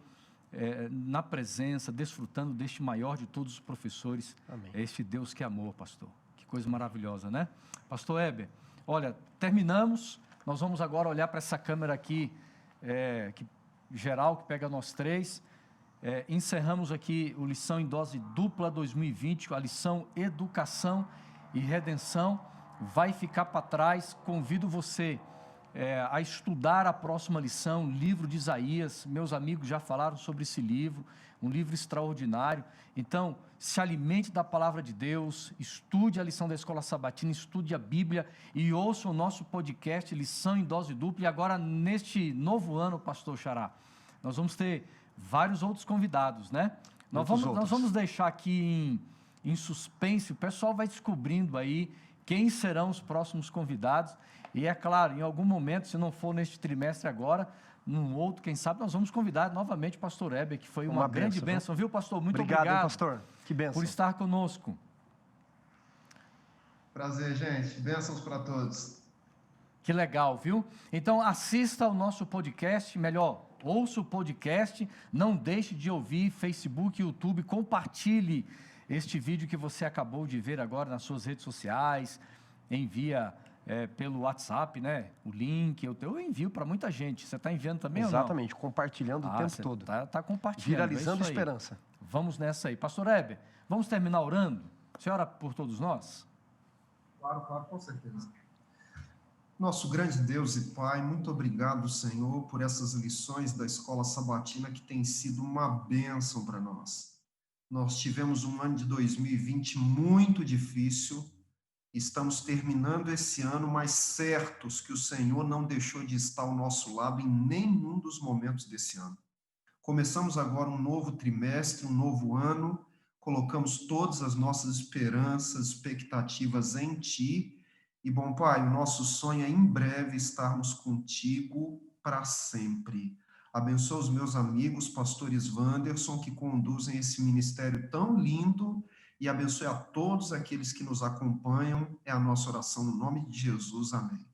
na presença, desfrutando deste maior de todos os professores. Amém. É este Deus que é amor, pastor. Que coisa maravilhosa, né? Pastor Heber, olha, terminamos, nós vamos agora olhar para essa câmera aqui, geral, que pega nós três. Encerramos aqui o Lição em Dose Dupla 2020, a lição Educação e Redenção. Vai ficar para trás, convido você a estudar a próxima lição, livro de Isaías. Meus amigos já falaram sobre esse livro, um livro extraordinário. Então, se alimente da palavra de Deus, estude a lição da Escola Sabatina, estude a Bíblia e ouça o nosso podcast Lição em Dose Dupla. E agora, neste novo ano, Pastor Xará, nós vamos ter vários outros convidados, né? Nós vamos deixar aqui em suspense, o pessoal vai descobrindo aí quem serão os próximos convidados. E é claro, em algum momento, se não for neste trimestre agora, num outro, quem sabe, nós vamos convidar novamente o pastor Heber, que foi uma grande bênção, viu, pastor? Muito obrigado, pastor. Que bênção. Por estar conosco. Prazer, gente. Bênçãos para todos. Que legal, viu? Então, assista ao nosso podcast, melhor, ouça o podcast, não deixe de ouvir Facebook, YouTube, compartilhe este vídeo que você acabou de ver agora nas suas redes sociais, envia pelo WhatsApp, né? O link, eu envio para muita gente. Você está enviando também Exatamente, compartilhando o tempo você todo. Tá compartilhando. Viralizando é isso aí. esperança. Vamos nessa aí. Pastor Heber, vamos terminar orando? Você ora por todos nós? Claro, com certeza. Nosso grande Deus e Pai, muito obrigado, Senhor, por essas lições da Escola Sabatina que tem sido uma bênção para nós. Nós tivemos um ano de 2020 muito difícil, estamos terminando esse ano, mas certos que o Senhor não deixou de estar ao nosso lado em nenhum dos momentos desse ano. Começamos agora um novo trimestre, um novo ano, colocamos todas as nossas esperanças, expectativas em Ti. E, bom Pai, o nosso sonho é em breve estarmos contigo para sempre. Abençoa os meus amigos, pastores Wanderson, que conduzem esse ministério tão lindo, e abençoe a todos aqueles que nos acompanham. É a nossa oração no nome de Jesus. Amém.